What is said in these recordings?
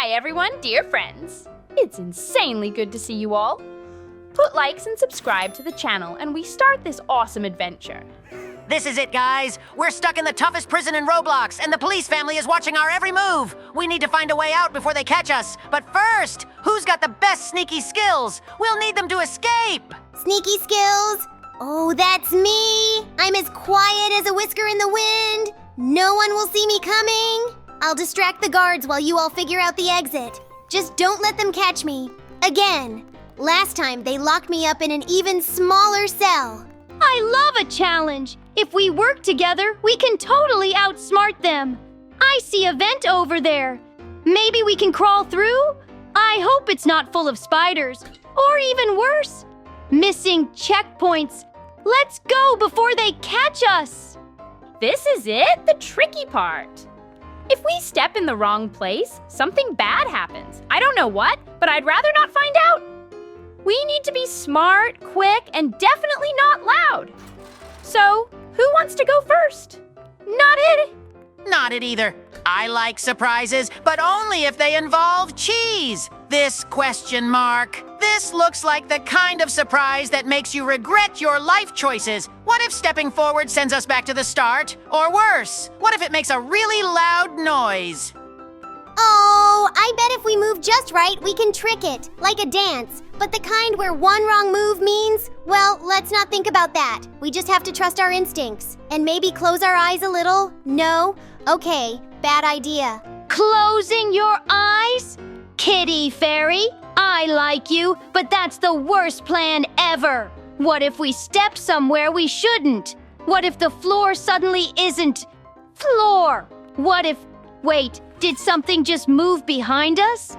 Hi everyone, dear friends. It's insanely good to see you all. Put likes and subscribe to the channel and we start this awesome adventure. This is it, guys. We're stuck in the toughest prison in Roblox, and the police family is watching our every move. We need to find a way out before they catch us. But first, who's got the best sneaky skills? We'll need them to escape. Sneaky skills? Oh, that's me. I'm as quiet as a whisker in the wind. No one will see me coming. I'll distract the guards while you all figure out the exit. Just don't let them catch me. Again. Last time, they locked me up in an even smaller cell. I love a challenge. If we work together, we can totally outsmart them. I see a vent over there. Maybe we can crawl through? I hope it's not full of spiders. Or even worse, missing checkpoints. Let's go before they catch us. This is it, the tricky part. If we step in the wrong place, something bad happens. I don't know what, but I'd rather not find out. We need to be smart, quick, and definitely not loud. So, who wants to go first? Not it. Not it either. I like surprises, but only if they involve cheese. This question mark. This looks like the kind of surprise that makes you regret your life choices. What if stepping forward sends us back to the start? Or worse, what if it makes a really loud noise? Oh, I bet if we move just right, we can trick it, like a dance. But the kind where one wrong move means, well, let's not think about that. We just have to trust our instincts. And maybe close our eyes a little? No? Okay, bad idea. Closing your eyes? Kitty Fairy, I like you, but that's the worst plan ever. What if we step somewhere we shouldn't? What if the floor suddenly isn't floor? What if... Wait, did something just move behind us?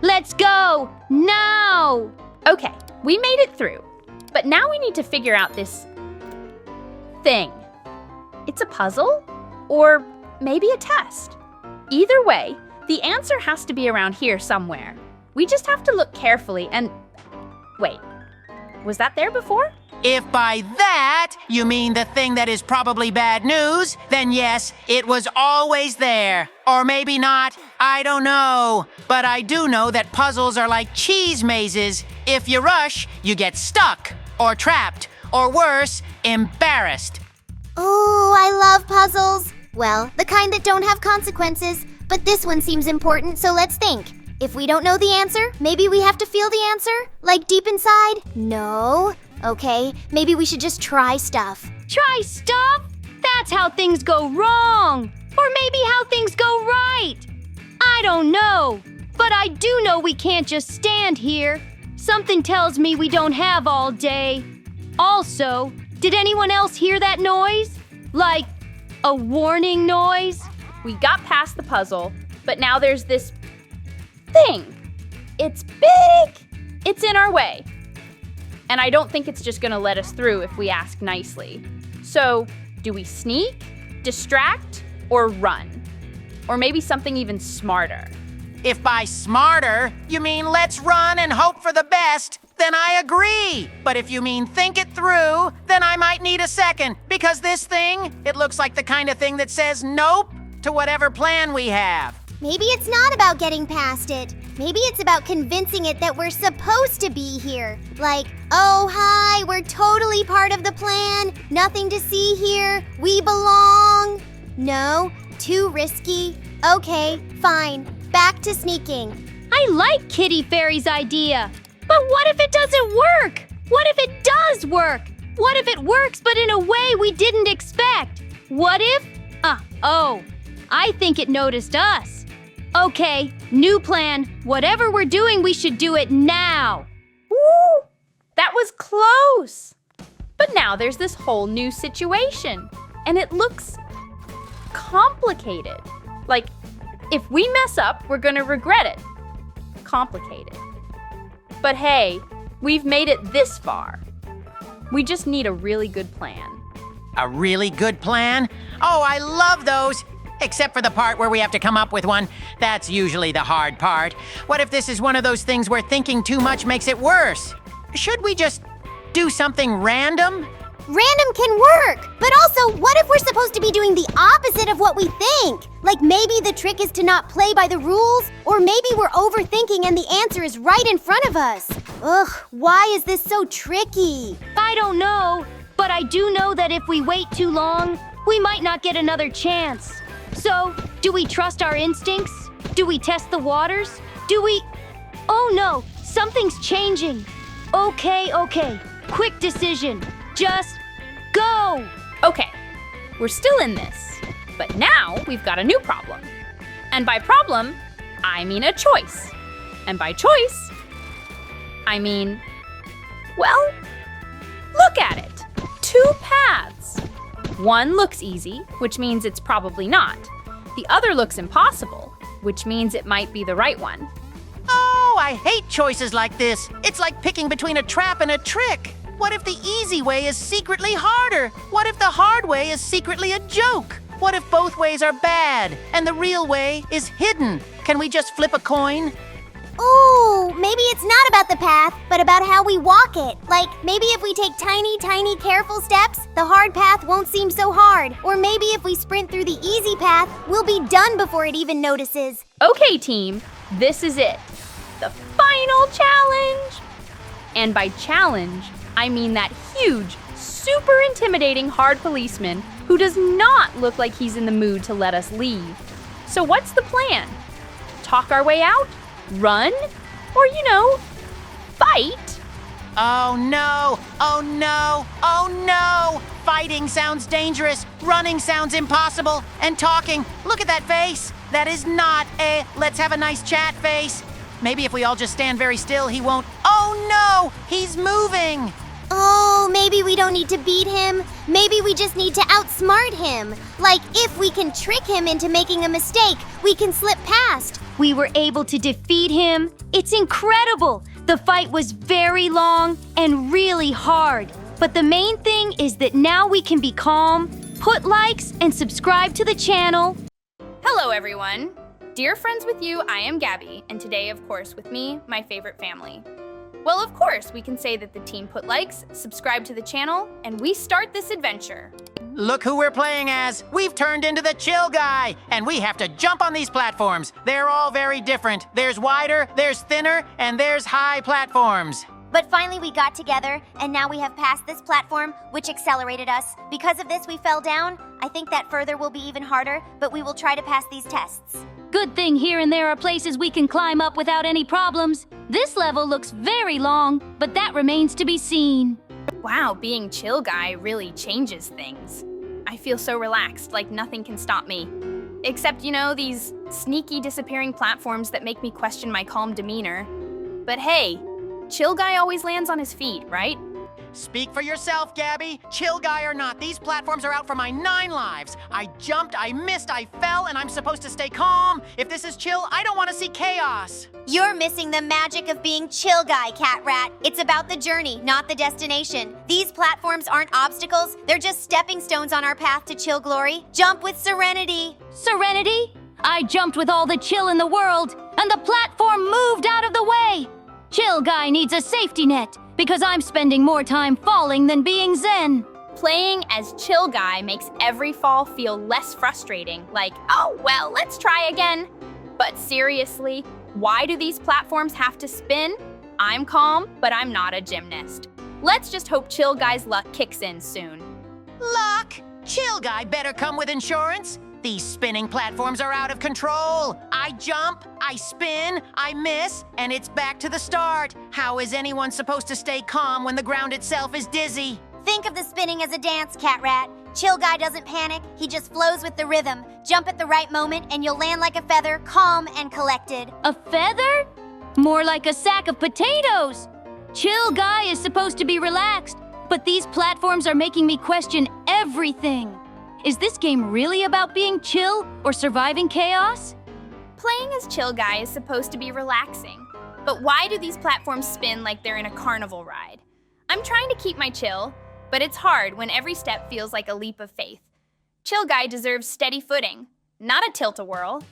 Let's go, now! Okay, we made it through. But now we need to figure out this thing. It's a puzzle? Or maybe a test. Either way, the answer has to be around here somewhere. We just have to look carefully and... Wait, was that there before? If by that you mean the thing that is probably bad news, then yes, it was always there. Or maybe not, I don't know. But I do know that puzzles are like cheese mazes. If you rush, you get stuck, or trapped, or worse, embarrassed. Ooh, I love puzzles. Well, the kind that don't have consequences. But this one seems important, so let's think. If we don't know the answer, maybe we have to feel the answer? Like deep inside? No. Okay, maybe we should just try stuff. Try stuff? That's how things go wrong. Or maybe how things go right. I don't know. But I do know we can't just stand here. Something tells me we don't have all day. Also, did anyone else hear that noise? Like a warning noise? We got past the puzzle, but now there's this thing. It's big. It's in our way. And I don't think it's just gonna let us through if we ask nicely. So, do we sneak, distract, or run? Or maybe something even smarter. If by smarter you mean let's run and hope for the best, then I agree. But if you mean think it through, then I might need a second. Because this thing, it looks like the kind of thing that says nope to whatever plan we have. Maybe it's not about getting past it. Maybe it's about convincing it that we're supposed to be here. Like, oh, hi, we're totally part of the plan. Nothing to see here. We belong. No, too risky. Okay, fine. Back to sneaking. I like Kitty Fairy's idea. But what if it doesn't work? What if it does work? What if it works but in a way we didn't expect? What if... I think it noticed us. Okay, new plan. Whatever we're doing, we should do it now. Woo! That was close. But now there's this whole new situation. And it looks complicated. Like, if we mess up, we're gonna regret it. Complicated. But hey, we've made it this far. We just need a really good plan. A really good plan? Oh, I love those. Except for the part where we have to come up with one. That's usually the hard part. What if this is one of those things where thinking too much makes it worse? Should we just do something random? Random can work. But also, what if we're supposed to be doing the opposite of what we think? Like maybe the trick is to not play by the rules, or maybe we're overthinking and the answer is right in front of us. Ugh, why is this so tricky? I don't know, but I do know that if we wait too long, we might not get another chance. So, do we trust our instincts? Do we test the waters? Do we... Oh no, something's changing. Okay. Quick decision. Just go! Okay, we're still in this, but now we've got a new problem. And by problem, I mean a choice. And by choice, I mean, well, look at it. 2 paths. One looks easy, which means it's probably not. The other looks impossible, which means it might be the right one. Oh, I hate choices like this. It's like picking between a trap and a trick. What if the easy way is secretly harder? What if the hard way is secretly a joke? What if both ways are bad and the real way is hidden? Can we just flip a coin? Ooh, maybe it's not about the path, but about how we walk it. Like, maybe if we take tiny, careful steps, the hard path won't seem so hard. Or maybe if we sprint through the easy path, we'll be done before it even notices. Okay, team, this is it. The final challenge! And by challenge, I mean that huge, super intimidating hard policeman who does not look like he's in the mood to let us leave. So what's the plan? Talk our way out? Run? Or, fight? Oh no! Oh no! Oh no! Fighting sounds dangerous, running sounds impossible, and talking, look at that face! That is not a let's have a nice chat face. Maybe if we all just stand very still, he won't. Oh no! He's moving! Oh, maybe we don't need to beat him. Maybe we just need to outsmart him. Like, if we can trick him into making a mistake, we can slip past. We were able to defeat him. It's incredible. The fight was very long and really hard. But the main thing is that now we can be calm, put likes, and subscribe to the channel. Hello, everyone. Dear friends with you, I am Gabby, and today, of course, with me, my favorite family. Well, of course, we can say that the team put likes, subscribe to the channel, and we start this adventure. Look who we're playing as. We've turned into the chill guy, and we have to jump on these platforms. They're all very different. There's wider, there's thinner, and there's high platforms. But finally we got together, and now we have passed this platform, which accelerated us. Because of this, we fell down. I think that further will be even harder, but we will try to pass these tests. Good thing here and there are places we can climb up without any problems. This level looks very long, but that remains to be seen. Wow, being chill guy really changes things. I feel so relaxed, like nothing can stop me. Except, these sneaky disappearing platforms that make me question my calm demeanor. But hey, chill guy always lands on his feet, right? Speak for yourself, Gabby. Chill guy or not, these platforms are out for my 9 lives. I jumped, I missed, I fell, and I'm supposed to stay calm. If this is chill, I don't want to see chaos. You're missing the magic of being chill guy, Catrat. It's about the journey, not the destination. These platforms aren't obstacles, they're just stepping stones on our path to chill glory. Jump with serenity. Serenity? I jumped with all the chill in the world, and the platform moved out of the way. Chill guy needs a safety net, because I'm spending more time falling than being zen. Playing as chill guy makes every fall feel less frustrating, like, oh, well, let's try again. But seriously, why do these platforms have to spin? I'm calm, but I'm not a gymnast. Let's just hope chill guy's luck kicks in soon. Luck? Chill guy better come with insurance. These spinning platforms are out of control. I jump, I spin, I miss, and it's back to the start. How is anyone supposed to stay calm when the ground itself is dizzy? Think of the spinning as a dance, Catrat. Chill guy doesn't panic, he just flows with the rhythm. Jump at the right moment and you'll land like a feather, calm and collected. A feather? More like a sack of potatoes. Chill guy is supposed to be relaxed, but these platforms are making me question everything. Is this game really about being chill or surviving chaos? Playing as chill guy is supposed to be relaxing. But why do these platforms spin like they're in a carnival ride? I'm trying to keep my chill, but it's hard when every step feels like a leap of faith. Chill guy deserves steady footing, not a tilt-a-whirl.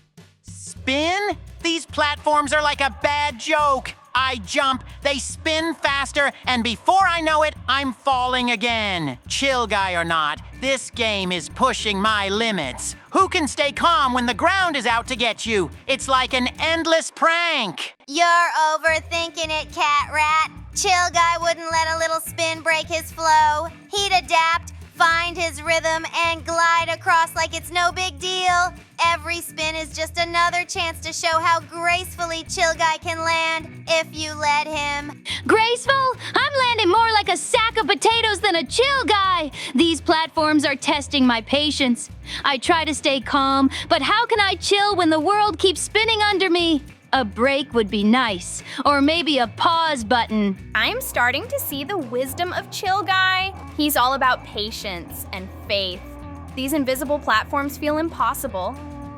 Spin? These platforms are like a bad joke. I jump, they spin faster, and before I know it, I'm falling again. Chill guy or not, this game is pushing my limits. Who can stay calm when the ground is out to get you? It's like an endless prank. You're overthinking it, Catrat. Chill guy wouldn't let a little spin break his flow. He'd adapt, find his rhythm, and glide across like it's no big deal. Every spin is just another chance to show how gracefully Chill Guy can land if you let him. Graceful? I'm landing more like a sack of potatoes than a chill guy. These platforms are testing my patience. I try to stay calm, but how can I chill when the world keeps spinning under me? A break would be nice, or maybe a pause button. I'm starting to see the wisdom of Chill Guy. He's all about patience and faith. These invisible platforms feel impossible,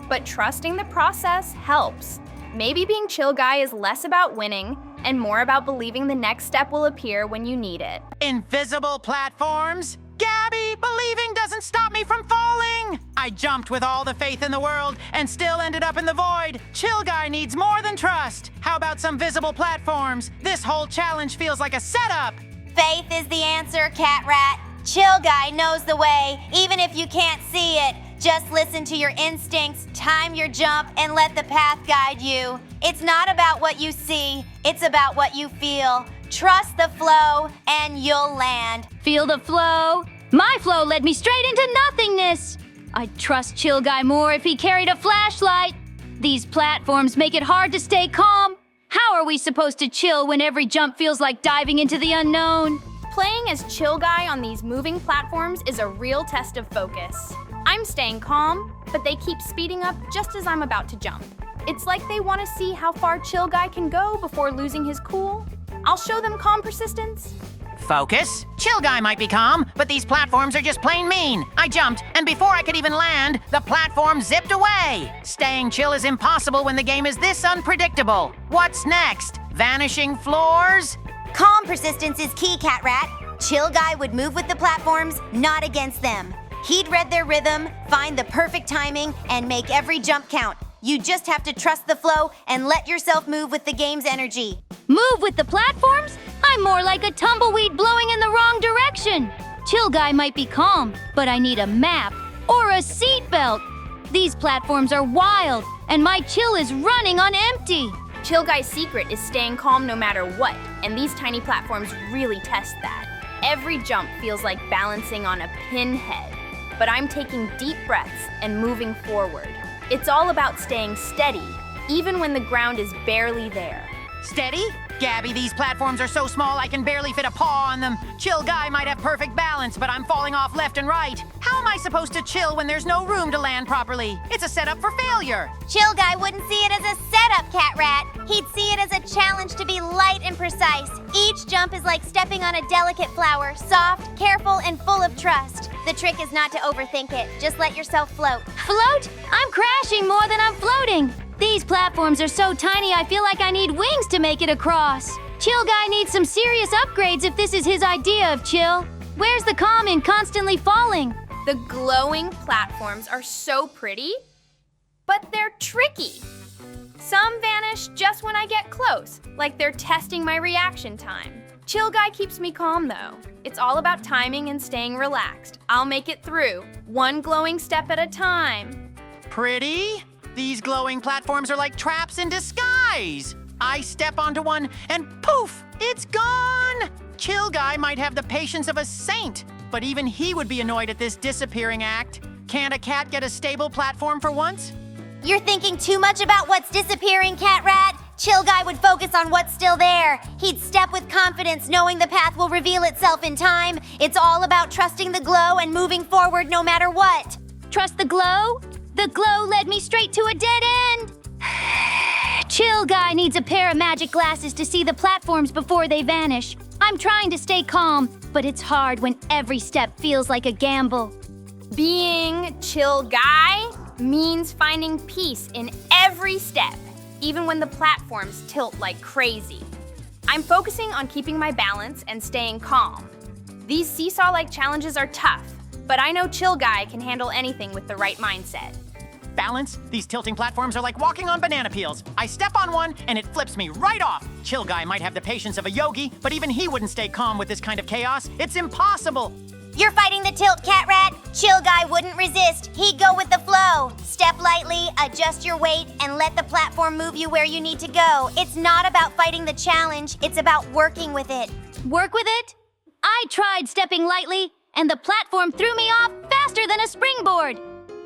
but trusting the process helps. Maybe being Chill Guy is less about winning and more about believing the next step will appear when you need it. Invisible platforms? Gabby, believing doesn't stop me from falling! I jumped with all the faith in the world and still ended up in the void. Chill Guy needs more than trust. How about some visible platforms? This whole challenge feels like a setup. Faith is the answer, Catrat. Chill Guy knows the way, even if you can't see it. Just listen to your instincts, time your jump, and let the path guide you. It's not about what you see, it's about what you feel. Trust the flow, and you'll land. Feel the flow? My flow led me straight into nothingness. I'd trust Chill Guy more if he carried a flashlight. These platforms make it hard to stay calm. How are we supposed to chill when every jump feels like diving into the unknown? Playing as Chill Guy on these moving platforms is a real test of focus. I'm staying calm, but they keep speeding up just as I'm about to jump. It's like they want to see how far Chill Guy can go before losing his cool. I'll show them calm persistence. Focus. Chill Guy might be calm, but these platforms are just plain mean. I jumped, and before I could even land, the platform zipped away. Staying chill is impossible when the game is this unpredictable. What's next? Vanishing floors? Calm persistence is key, Catrat. Chill Guy would move with the platforms, not against them. He'd read their rhythm, find the perfect timing, and make every jump count. You just have to trust the flow and let yourself move with the game's energy. Move with the platforms? I'm more like a tumbleweed blowing in the wrong direction. Chill Guy might be calm, but I need a map or a seatbelt. These platforms are wild, and my chill is running on empty. Chill Guy's secret is staying calm no matter what, and these tiny platforms really test that. Every jump feels like balancing on a pinhead, but I'm taking deep breaths and moving forward. It's all about staying steady, even when the ground is barely there. Steady? Gabby, these platforms are so small I can barely fit a paw on them. Chill Guy might have perfect balance, but I'm falling off left and right. How am I supposed to chill when there's no room to land properly? It's a setup for failure. Chill Guy wouldn't see it as a setup, Catrat. He'd see it as a challenge to be light and precise. Each jump is like stepping on a delicate flower, soft, careful, and full of trust. The trick is not to overthink it. Just let yourself float. Float? I'm crashing more than I'm floating. These platforms are so tiny I feel like I need wings to make it across. Chill Guy needs some serious upgrades if this is his idea of chill. Where's the calm in constantly falling? The glowing platforms are so pretty, but they're tricky. Some vanish just when I get close, like they're testing my reaction time. Chill Guy keeps me calm though. It's all about timing and staying relaxed. I'll make it through, one glowing step at a time. Pretty? These glowing platforms are like traps in disguise. I step onto one and poof, it's gone. Chill Guy might have the patience of a saint, but even he would be annoyed at this disappearing act. Can't a cat get a stable platform for once? You're thinking too much about what's disappearing, Catrat. Chill Guy would focus on what's still there. He'd step with confidence, knowing the path will reveal itself in time. It's all about trusting the glow and moving forward no matter what. Trust the glow? The glow led me straight to a dead end. Chill Guy needs a pair of magic glasses to see the platforms before they vanish. I'm trying to stay calm, but it's hard when every step feels like a gamble. Being Chill Guy means finding peace in every step, even when the platforms tilt like crazy. I'm focusing on keeping my balance and staying calm. These seesaw-like challenges are tough, but I know Chill Guy can handle anything with the right mindset. Balance? These tilting platforms are like walking on banana peels. I step on one, and it flips me right off. Chill Guy might have the patience of a yogi, but even he wouldn't stay calm with this kind of chaos. It's impossible. You're fighting the tilt, Catrat. Chill Guy wouldn't resist. He'd go with the flow. Step lightly, adjust your weight, and let the platform move you where you need to go. It's not about fighting the challenge, it's about working with it. Work with it? I tried stepping lightly, and the platform threw me off faster than a springboard.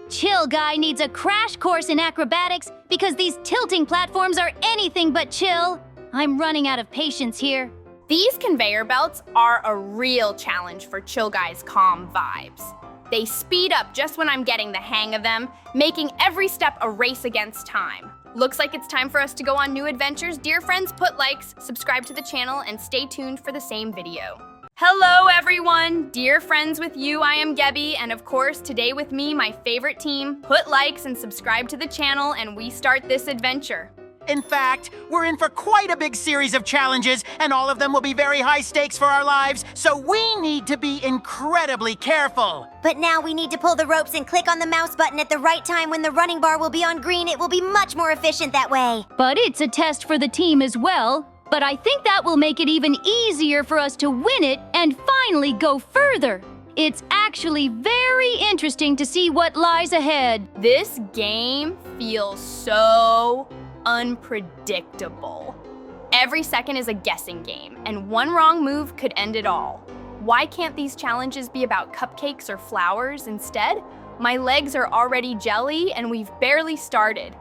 Chill Guy needs a crash course in acrobatics because these tilting platforms are anything but chill. I'm running out of patience here. These conveyor belts are a real challenge for Chill Guy's calm vibes. They speed up just when I'm getting the hang of them, making every step a race against time. Looks like it's time for us to go on new adventures. Dear friends, put likes, subscribe to the channel, and stay tuned for the same video. Hello everyone! Dear friends, with you I am Gabby, and of course today with me my favorite team. Put likes and subscribe to the channel and we start this adventure. In fact, we're in for quite a big series of challenges, and all of them will be very high stakes for our lives, so we need to be incredibly careful. But now we need to pull the ropes and click on the mouse button at the right time when the running bar will be on green. It will be much more efficient that way. But it's a test for the team as well. But I think that will make it even easier for us to win it and finally go further. It's actually very interesting to see what lies ahead. This game feels so unpredictable. Every second is a guessing game, and one wrong move could end it all. Why can't these challenges be about cupcakes or flowers instead? My legs are already jelly and we've barely started.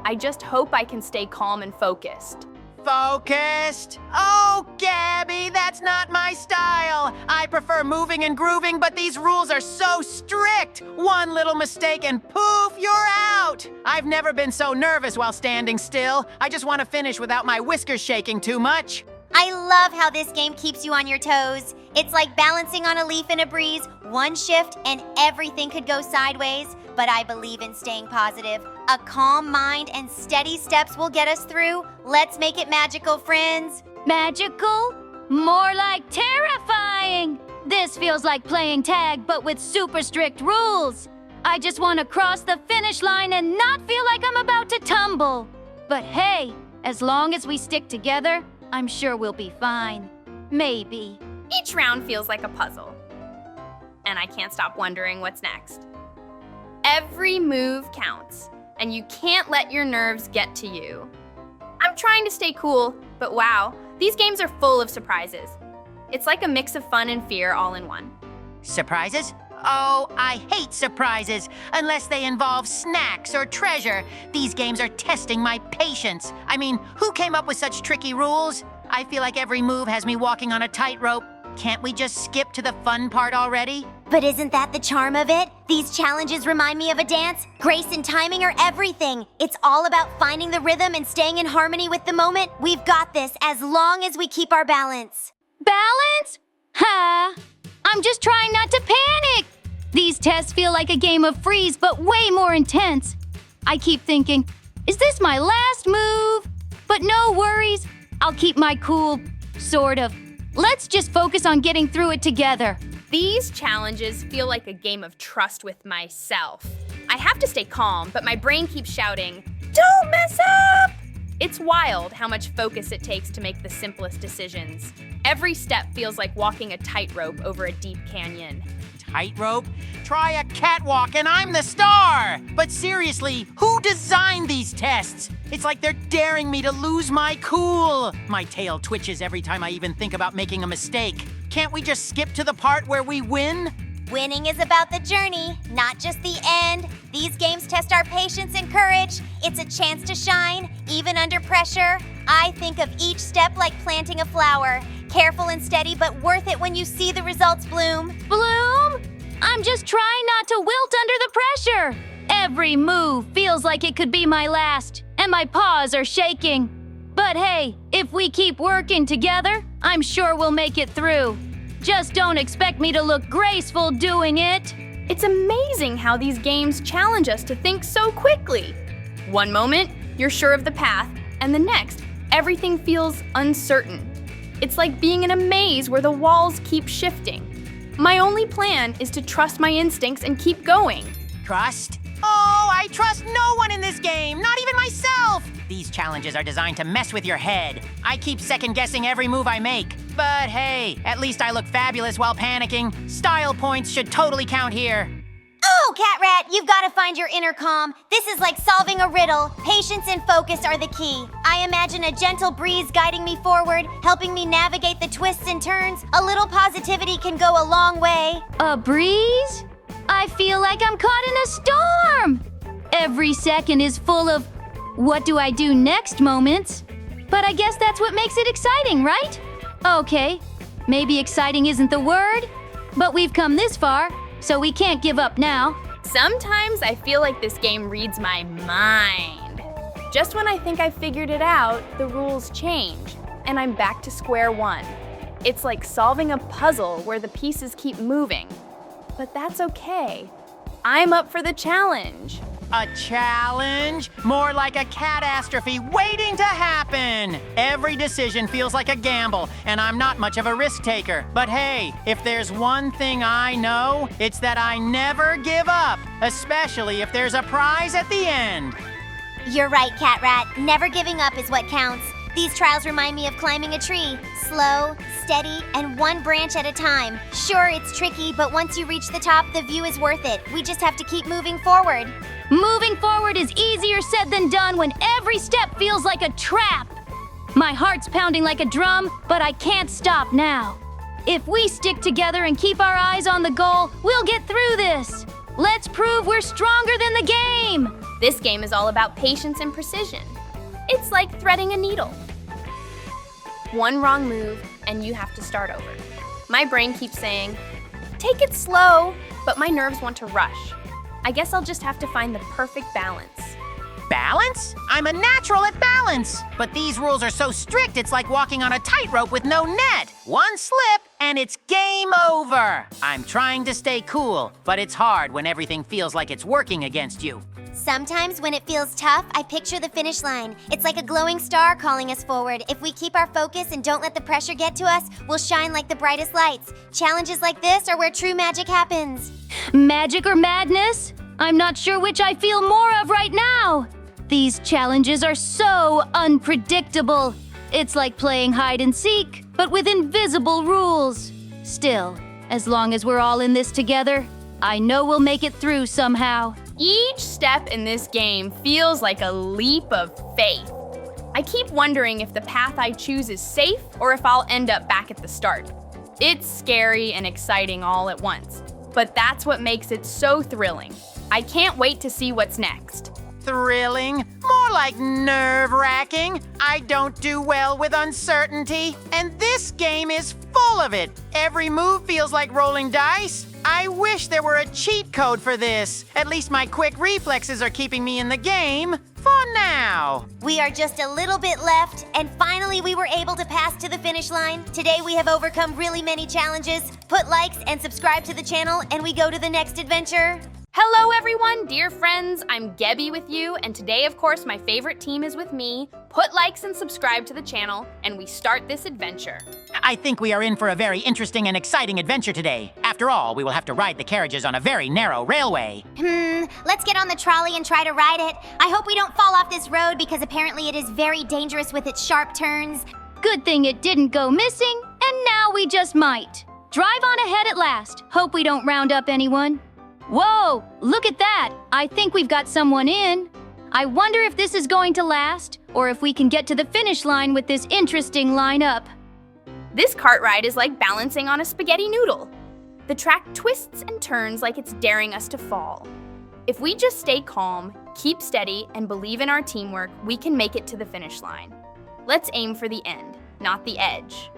I just hope I can stay calm and focused. Focused? Oh, Gabby, that's not my style. I prefer moving and grooving, but these rules are so strict. One little mistake and poof, you're out. I've never been so nervous while standing still. I just want to finish without my whiskers shaking too much. I love how this game keeps you on your toes. It's like balancing on a leaf in a breeze. One shift and everything could go sideways, but I believe in staying positive. A calm mind and steady steps will get us through. Let's make it magical, friends. Magical? More like terrifying! This feels like playing tag, but with super strict rules. I just want to cross the finish line and not feel like I'm about to tumble. But hey, as long as we stick together, I'm sure we'll be fine. Maybe. Each round feels like a puzzle, and I can't stop wondering what's next. Every move counts, and you can't let your nerves get to you. I'm trying to stay cool, but wow, these games are full of surprises. It's like a mix of fun and fear all in one. Surprises? Oh, I hate surprises, unless they involve snacks or treasure. These games are testing my patience. I mean, who came up with such tricky rules? I feel like every move has me walking on a tightrope. Can't we just skip to the fun part already? But isn't that the charm of it? These challenges remind me of a dance. Grace and timing are everything. It's all about finding the rhythm and staying in harmony with the moment. We've got this as long as we keep our balance. Balance? Ha! I'm just trying not to panic! These tests feel like a game of freeze, but way more intense. I keep thinking, is this my last move? But no worries, I'll keep my cool, sort of. Let's just focus on getting through it together. These challenges feel like a game of trust with myself. I have to stay calm, but my brain keeps shouting, "Don't mess up!" It's wild how much focus it takes to make the simplest decisions. Every step feels like walking a tightrope over a deep canyon. Tightrope? Try a catwalk and I'm the star! But seriously, who designed these tests? It's like they're daring me to lose my cool. My tail twitches every time I even think about making a mistake. Can't we just skip to the part where we win? Winning is about the journey, not just the end. These games test our patience and courage. It's a chance to shine, even under pressure. I think of each step like planting a flower. Careful and steady, but worth it when you see the results bloom. Bloom? I'm just trying not to wilt under the pressure. Every move feels like it could be my last, and my paws are shaking. But hey, if we keep working together, I'm sure we'll make it through. Just don't expect me to look graceful doing it. It's amazing how these games challenge us to think so quickly. One moment, you're sure of the path, and the next, everything feels uncertain. It's like being in a maze where the walls keep shifting. My only plan is to trust my instincts and keep going. Trust? Oh, I trust no one in this game, not even myself! These challenges are designed to mess with your head. I keep second-guessing every move I make. But hey, at least I look fabulous while panicking. Style points should totally count here. Oh, Catrat, you've got to find your inner calm. This is like solving a riddle. Patience and focus are the key. I imagine a gentle breeze guiding me forward, helping me navigate the twists and turns. A little positivity can go a long way. A breeze? I feel like I'm caught in a storm. Every second is full of what do I do next moments. But I guess that's what makes it exciting, right? Okay, maybe exciting isn't the word, but we've come this far, so we can't give up now. Sometimes I feel like this game reads my mind. Just when I think I've figured it out, the rules change, and I'm back to square one. It's like solving a puzzle where the pieces keep moving. But that's okay. I'm up for the challenge. A challenge? More like a catastrophe waiting to happen! Every decision feels like a gamble, and I'm not much of a risk taker. But hey, if there's one thing I know, it's that I never give up, especially if there's a prize at the end. You're right, Catrat. Never giving up is what counts. These trials remind me of climbing a tree. Slow, steady, and one branch at a time. Sure, it's tricky, but once you reach the top, the view is worth it. We just have to keep moving forward. Moving forward is easier said than done when every step feels like a trap. My heart's pounding like a drum, but I can't stop now. If we stick together and keep our eyes on the goal, we'll get through this. Let's prove we're stronger than the game. This game is all about patience and precision. It's like threading a needle. One wrong move, and you have to start over. My brain keeps saying, take it slow, but my nerves want to rush. I guess I'll just have to find the perfect balance. Balance? I'm a natural at balance. But these rules are so strict, it's like walking on a tightrope with no net. One slip, and it's game over. I'm trying to stay cool, but it's hard when everything feels like it's working against you. Sometimes when it feels tough, I picture the finish line. It's like a glowing star calling us forward. If we keep our focus and don't let the pressure get to us, we'll shine like the brightest lights. Challenges like this are where true magic happens. Magic or madness? I'm not sure which I feel more of right now. These challenges are so unpredictable. It's like playing hide and seek, but with invisible rules. Still, as long as we're all in this together, I know we'll make it through somehow. Each step in this game feels like a leap of faith. I keep wondering if the path I choose is safe or if I'll end up back at the start. It's scary and exciting all at once, but that's what makes it so thrilling. I can't wait to see what's next. Thrilling? More like nerve-wracking. I don't do well with uncertainty, and this game is full of it. Every move feels like rolling dice. I wish there were a cheat code for this. At least my quick reflexes are keeping me in the game for now. We are just a little bit left, and finally we were able to pass to the finish line. Today we have overcome really many challenges. Put likes and subscribe to the channel, and we go to the next adventure. Hello everyone, dear friends, I'm Gabby with you, and today of course my favorite team is with me. Put likes and subscribe to the channel, and we start this adventure. I think we are in for a very interesting and exciting adventure today. After all, we will have to ride the carriages on a very narrow railway. Let's get on the trolley and try to ride it. I hope we don't fall off this road because apparently it is very dangerous with its sharp turns. Good thing it didn't go missing, and now we just might. Drive on ahead at last. Hope we don't round up anyone. Whoa, look at that. I think we've got someone in. I wonder if this is going to last, or if we can get to the finish line with this interesting lineup. This cart ride is like balancing on a spaghetti noodle. The track twists and turns like it's daring us to fall. If we just stay calm, keep steady, and believe in our teamwork, we can make it to the finish line. Let's aim for the end, not the edge.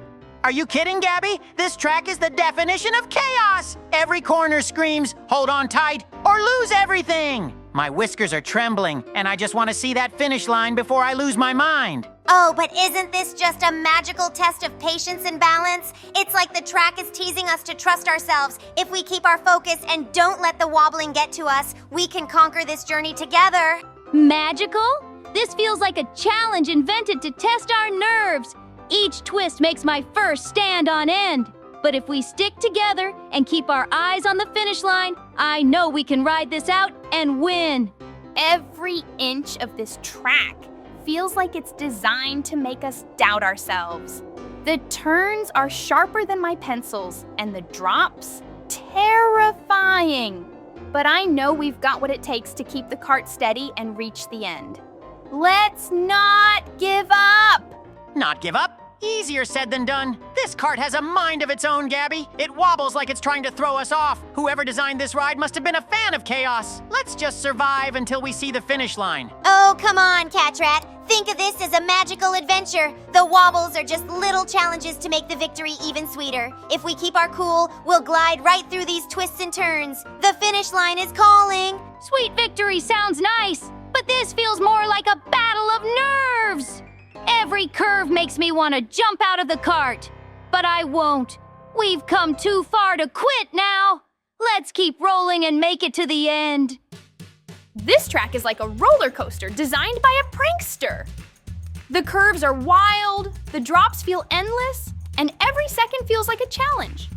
Are you kidding, Gabby? This track is the definition of chaos! Every corner screams, hold on tight, or lose everything! My whiskers are trembling, and I just want to see that finish line before I lose my mind. Oh, but isn't this just a magical test of patience and balance? It's like the track is teasing us to trust ourselves. If we keep our focus and don't let the wobbling get to us, we can conquer this journey together. Magical? This feels like a challenge invented to test our nerves. Each twist makes my fur stand on end. But if we stick together and keep our eyes on the finish line, I know we can ride this out and win. Every inch of this track feels like it's designed to make us doubt ourselves. The turns are sharper than my pencils, and the drops, terrifying. But I know we've got what it takes to keep the cart steady and reach the end. Let's not give up! Not give up? Easier said than done. This cart has a mind of its own, Gabby. It wobbles like it's trying to throw us off. Whoever designed this ride must have been a fan of chaos. Let's just survive until we see the finish line. Oh, come on, Catrat. Think of this as a magical adventure. The wobbles are just little challenges to make the victory even sweeter. If we keep our cool, we'll glide right through these twists and turns. The finish line is calling. Sweet victory sounds nice, but this feels more like a battle of nerves. Every curve makes me want to jump out of the cart, but I won't. We've come too far to quit now. Let's keep rolling and make it to the end. This track is like a roller coaster designed by a prankster. The curves are wild, the drops feel endless, and every second feels like a challenge.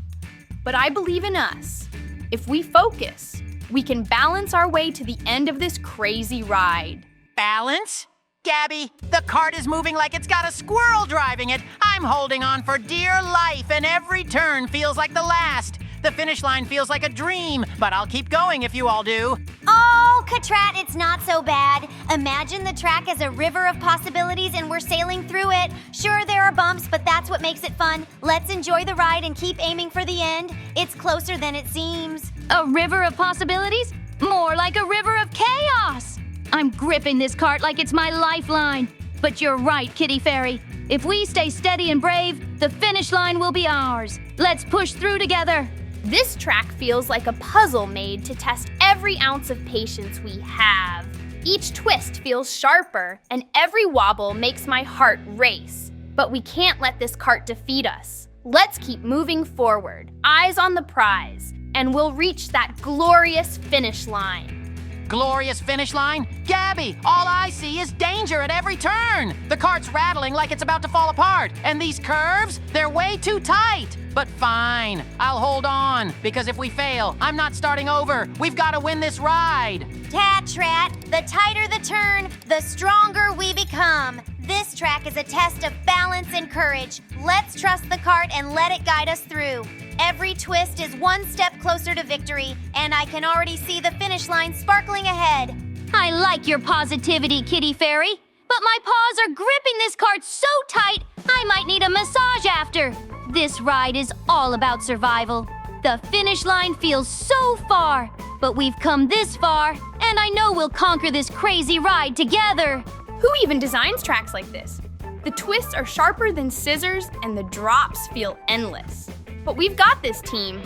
But I believe in us. If we focus, we can balance our way to the end of this crazy ride. Balance? Gabby, the cart is moving like it's got a squirrel driving it. I'm holding on for dear life, and every turn feels like the last. The finish line feels like a dream, but I'll keep going if you all do. Oh, Catrat, it's not so bad. Imagine the track as a river of possibilities and we're sailing through it. Sure, there are bumps, but that's what makes it fun. Let's enjoy the ride and keep aiming for the end. It's closer than it seems. A river of possibilities? More like a river of chaos. I'm gripping this cart like it's my lifeline. But you're right, Kitty Fairy. If we stay steady and brave, the finish line will be ours. Let's push through together. This track feels like a puzzle made to test every ounce of patience we have. Each twist feels sharper, and every wobble makes my heart race. But we can't let this cart defeat us. Let's keep moving forward, eyes on the prize, and we'll reach that glorious finish line. Glorious finish line? Gabby, all I see is danger at every turn. The cart's rattling like it's about to fall apart. And these curves, they're way too tight. But fine, I'll hold on. Because if we fail, I'm not starting over. We've got to win this ride. Catrat, the tighter the turn, the stronger we become. This track is a test of balance and courage. Let's trust the cart and let it guide us through. Every twist is one step closer to victory, and I can already see the finish line sparkling ahead. I like your positivity, Kitty Fairy, but my paws are gripping this cart so tight, I might need a massage after. This ride is all about survival. The finish line feels so far, but we've come this far, and I know we'll conquer this crazy ride together. Who even designs tracks like this? The twists are sharper than scissors, and the drops feel endless. But we've got this, team.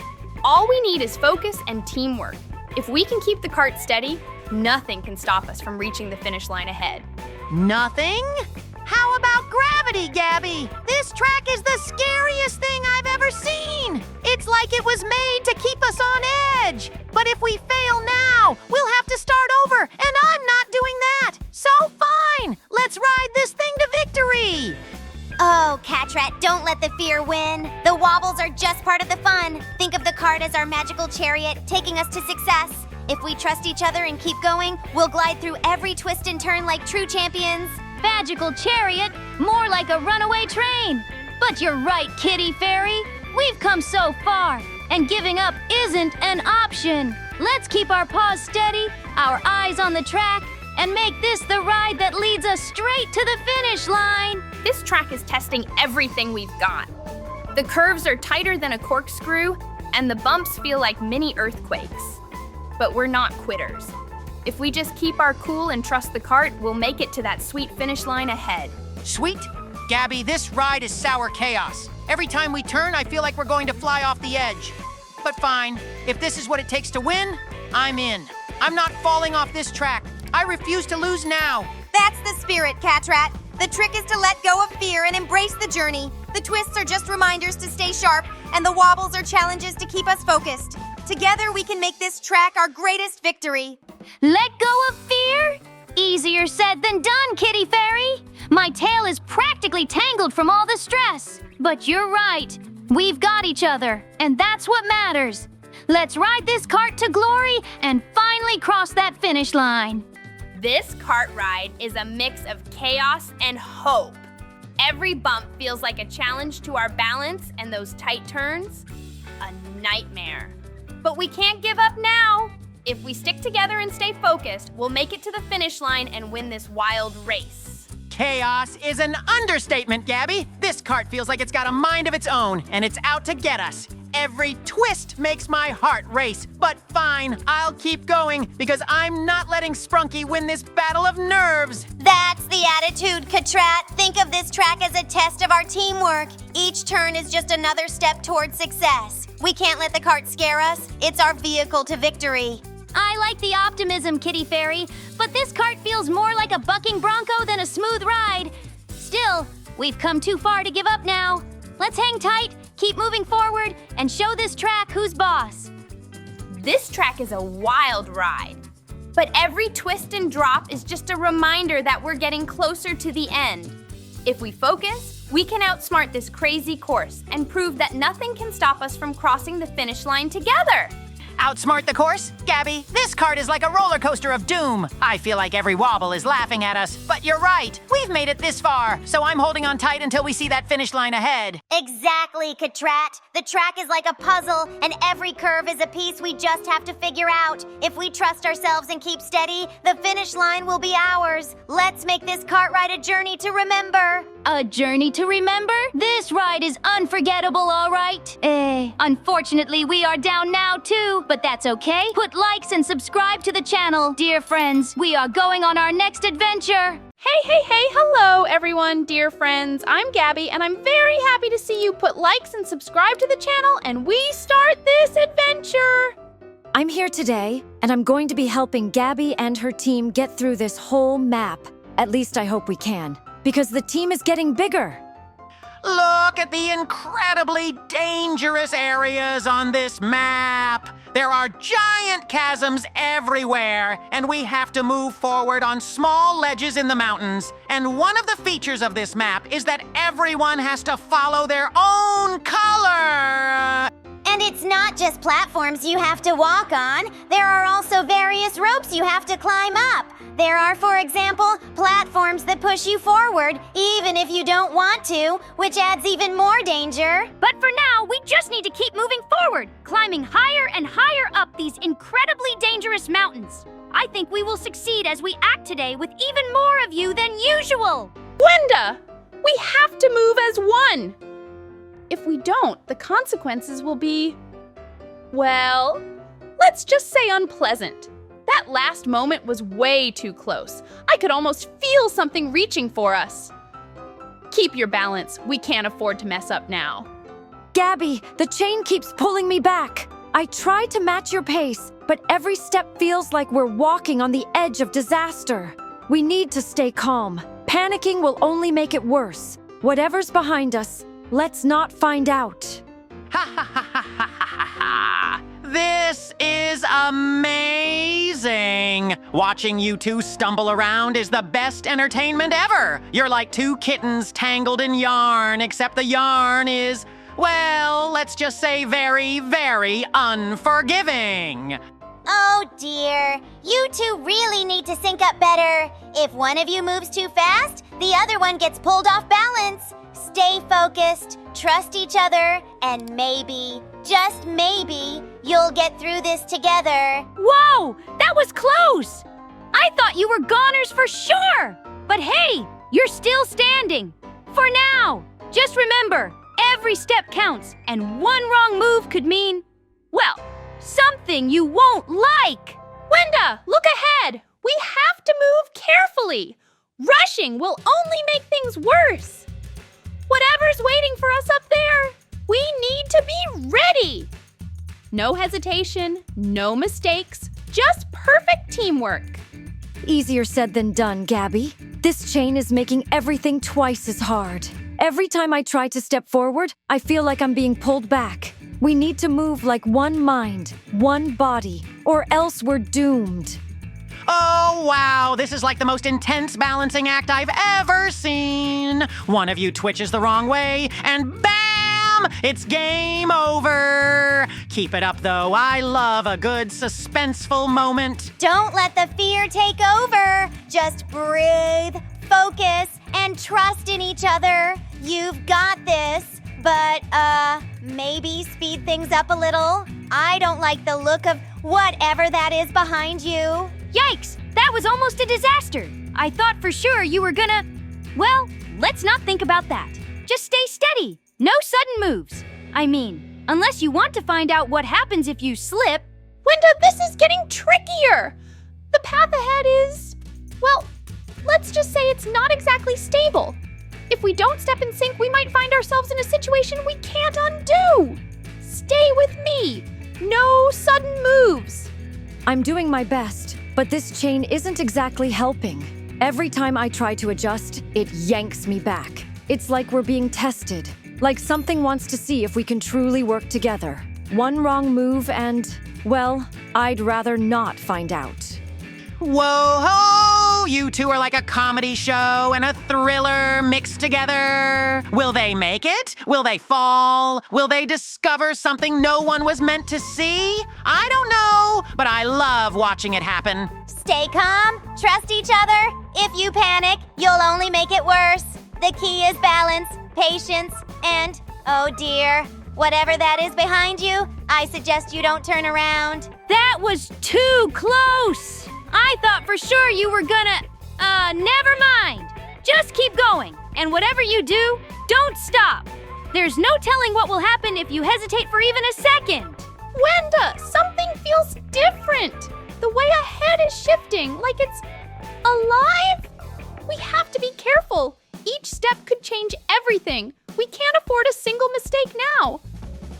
All we need is focus and teamwork. If we can keep the cart steady, nothing can stop us from reaching the finish line ahead. Nothing? How about gravity, Gabby? This track is the scariest thing I've ever seen. It's like it was made to keep us on edge. But if we fail now, we'll have to start over, and I'm not doing that. So fine, let's ride this thing to victory. Oh, Catrat, don't let the fear win. The wobbles are just part of the fun. Think of the cart as our magical chariot, taking us to success. If we trust each other and keep going, we'll glide through every twist and turn like true champions. Magical chariot, more like a runaway train. But you're right, Kitty Fairy. We've come so far, and giving up isn't an option. Let's keep our paws steady, our eyes on the track, and make this the ride that leads us straight to the finish line. This track is testing everything we've got. The curves are tighter than a corkscrew, and the bumps feel like mini earthquakes. But we're not quitters. If we just keep our cool and trust the cart, we'll make it to that sweet finish line ahead. Sweet? Gabby, this ride is sour chaos. Every time we turn, I feel like we're going to fly off the edge. But fine, if this is what it takes to win, I'm in. I'm not falling off this track. I refuse to lose now. That's the spirit, Catrat. The trick is to let go of fear and embrace the journey. The twists are just reminders to stay sharp, and the wobbles are challenges to keep us focused. Together, we can make this track our greatest victory. Let go of fear? Easier said than done, Kitty Fairy. My tail is practically tangled from all the stress. But you're right. We've got each other, and that's what matters. Let's ride this cart to glory and finally cross that finish line. This cart ride is a mix of chaos and hope. Every bump feels like a challenge to our balance, and those tight turns, a nightmare. But we can't give up now. If we stick together and stay focused, we'll make it to the finish line and win this wild race. Chaos is an understatement, Gabby. This cart feels like it's got a mind of its own, and it's out to get us. Every twist makes my heart race. But fine, I'll keep going, because I'm not letting Sprunky win this battle of nerves. That's the attitude, Catrat. Think of this track as a test of our teamwork. Each turn is just another step towards success. We can't let the cart scare us. It's our vehicle to victory. I like the optimism, Kitty Fairy, but this cart feels more like a bucking bronco than a smooth ride. Still, we've come too far to give up now. Let's hang tight, keep moving forward, and show this track who's boss. This track is a wild ride, but every twist and drop is just a reminder that we're getting closer to the end. If we focus, we can outsmart this crazy course and prove that nothing can stop us from crossing the finish line together. Outsmart the course? Gabby, this cart is like a roller coaster of doom. I feel like every wobble is laughing at us. But you're right, we've made it this far, so I'm holding on tight until we see that finish line ahead. Exactly, Catrat. The track is like a puzzle, and every curve is a piece we just have to figure out. If we trust ourselves and keep steady, the finish line will be ours. Let's make this cart ride a journey to remember. A journey to remember? This ride is unforgettable, all right. Unfortunately, we are down now too, but that's okay. Put likes and subscribe to the channel. Dear friends, we are going on our next adventure. Hey, hello everyone, dear friends. I'm Gabby, and I'm very happy to see you put likes and subscribe to the channel, and we start this adventure. I'm here today, and I'm going to be helping Gabby and her team get through this whole map. At least I hope we can, because the team is getting bigger. Look at the incredibly dangerous areas on this map. There are giant chasms everywhere, and we have to move forward on small ledges in the mountains. And one of the features of this map is that everyone has to follow their own color. And it's not just platforms you have to walk on. There are also various ropes you have to climb up. There are, for example, platforms that push you forward, even if you don't want to, which adds even more danger. But for now, we just need to keep moving forward, climbing higher and higher up these incredibly dangerous mountains. I think we will succeed as we act today with even more of you than usual. Gwenda, we have to move as one. If we don't, the consequences will be, well, let's just say unpleasant. That last moment was way too close. I could almost feel something reaching for us. Keep your balance. We can't afford to mess up now. Gabby, the chain keeps pulling me back. I try to match your pace, but every step feels like we're walking on the edge of disaster. We need to stay calm. Panicking will only make it worse. Whatever's behind us, let's not find out. This is amazing! Watching you two stumble around is the best entertainment ever! You're like two kittens tangled in yarn, except the yarn is, well, let's just say very, very unforgiving. Oh dear, you two really need to sync up better. If one of you moves too fast, the other one gets pulled off balance. Stay focused, trust each other, and maybe, just maybe, you'll get through this together. Whoa, that was close! I thought you were goners for sure! But hey, you're still standing. For now, just remember, every step counts, and one wrong move could mean, well, something you won't like. Gwenda, look ahead. We have to move carefully. Rushing will only make things worse. Whatever's waiting for us up there, we need to be ready. No hesitation, no mistakes, just perfect teamwork. Easier said than done, Gabby. This chain is making everything twice as hard. Every time I try to step forward, I feel like I'm being pulled back. We need to move like one mind, one body, or else we're doomed. Oh, wow, this is like the most intense balancing act I've ever seen. One of you twitches the wrong way, and bam! Mom, it's game over. Keep it up, though. I love a good suspenseful moment. Don't let the fear take over. Just breathe, focus, and trust in each other. You've got this, but, maybe speed things up a little. I don't like the look of whatever that is behind you. Yikes! That was almost a disaster. I thought for sure you were gonna... Well, let's not think about that. Just stay steady. No sudden moves. I mean, unless you want to find out what happens if you slip. Wenda, this is getting trickier. The path ahead is, well, let's just say it's not exactly stable. If we don't step in sync, we might find ourselves in a situation we can't undo. Stay with me. No sudden moves. I'm doing my best, but this chain isn't exactly helping. Every time I try to adjust, it yanks me back. It's like we're being tested. Like something wants to see if we can truly work together. One wrong move and, well, I'd rather not find out. Whoa-ho! You two are like a comedy show and a thriller mixed together. Will they make it? Will they fall? Will they discover something no one was meant to see? I don't know, but I love watching it happen. Stay calm, trust each other. If you panic, you'll only make it worse. The key is balance, patience, and, oh dear, whatever that is behind you, I suggest you don't turn around. That was too close! I thought for sure you were gonna... never mind. Just keep going. And whatever you do, don't stop. There's no telling what will happen if you hesitate for even a second. Wenda, something feels different. The way ahead is shifting, like it's alive. We have to be careful. Each step could change everything. We can't afford a single mistake now.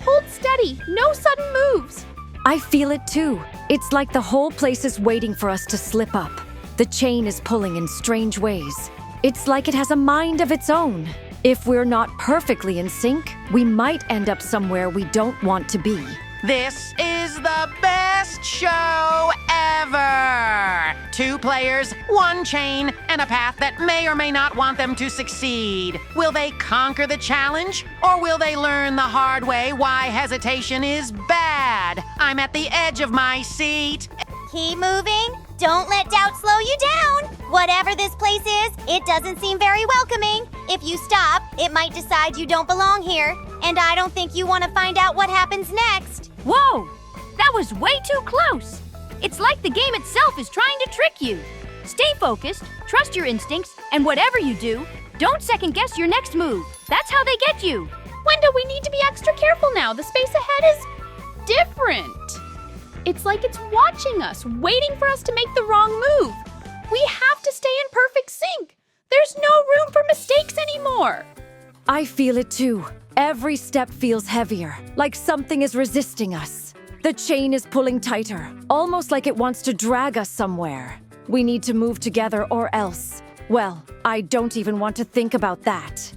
Hold steady, no sudden moves. I feel it too. It's like the whole place is waiting for us to slip up. The chain is pulling in strange ways. It's like it has a mind of its own. If we're not perfectly in sync, we might end up somewhere we don't want to be. This is the best show ever! 2 players, 1 chain, and a path that may or may not want them to succeed. Will they conquer the challenge, or will they learn the hard way why hesitation is bad? I'm at the edge of my seat. Keep moving. Don't let doubt slow you down. Whatever this place is, it doesn't seem very welcoming. If you stop, it might decide you don't belong here. And I don't think you want to find out what happens next. Whoa! That was way too close. It's like the game itself is trying to trick you. Stay focused, trust your instincts, and whatever you do, don't second guess your next move. That's how they get you. Wenda, we need to be extra careful now. The space ahead is different. It's like it's watching us, waiting for us to make the wrong move. We have to stay in perfect sync. There's no room for mistakes anymore. I feel it too. Every step feels heavier, like something is resisting us. The chain is pulling tighter, almost like it wants to drag us somewhere. We need to move together or else. Well, I don't even want to think about that.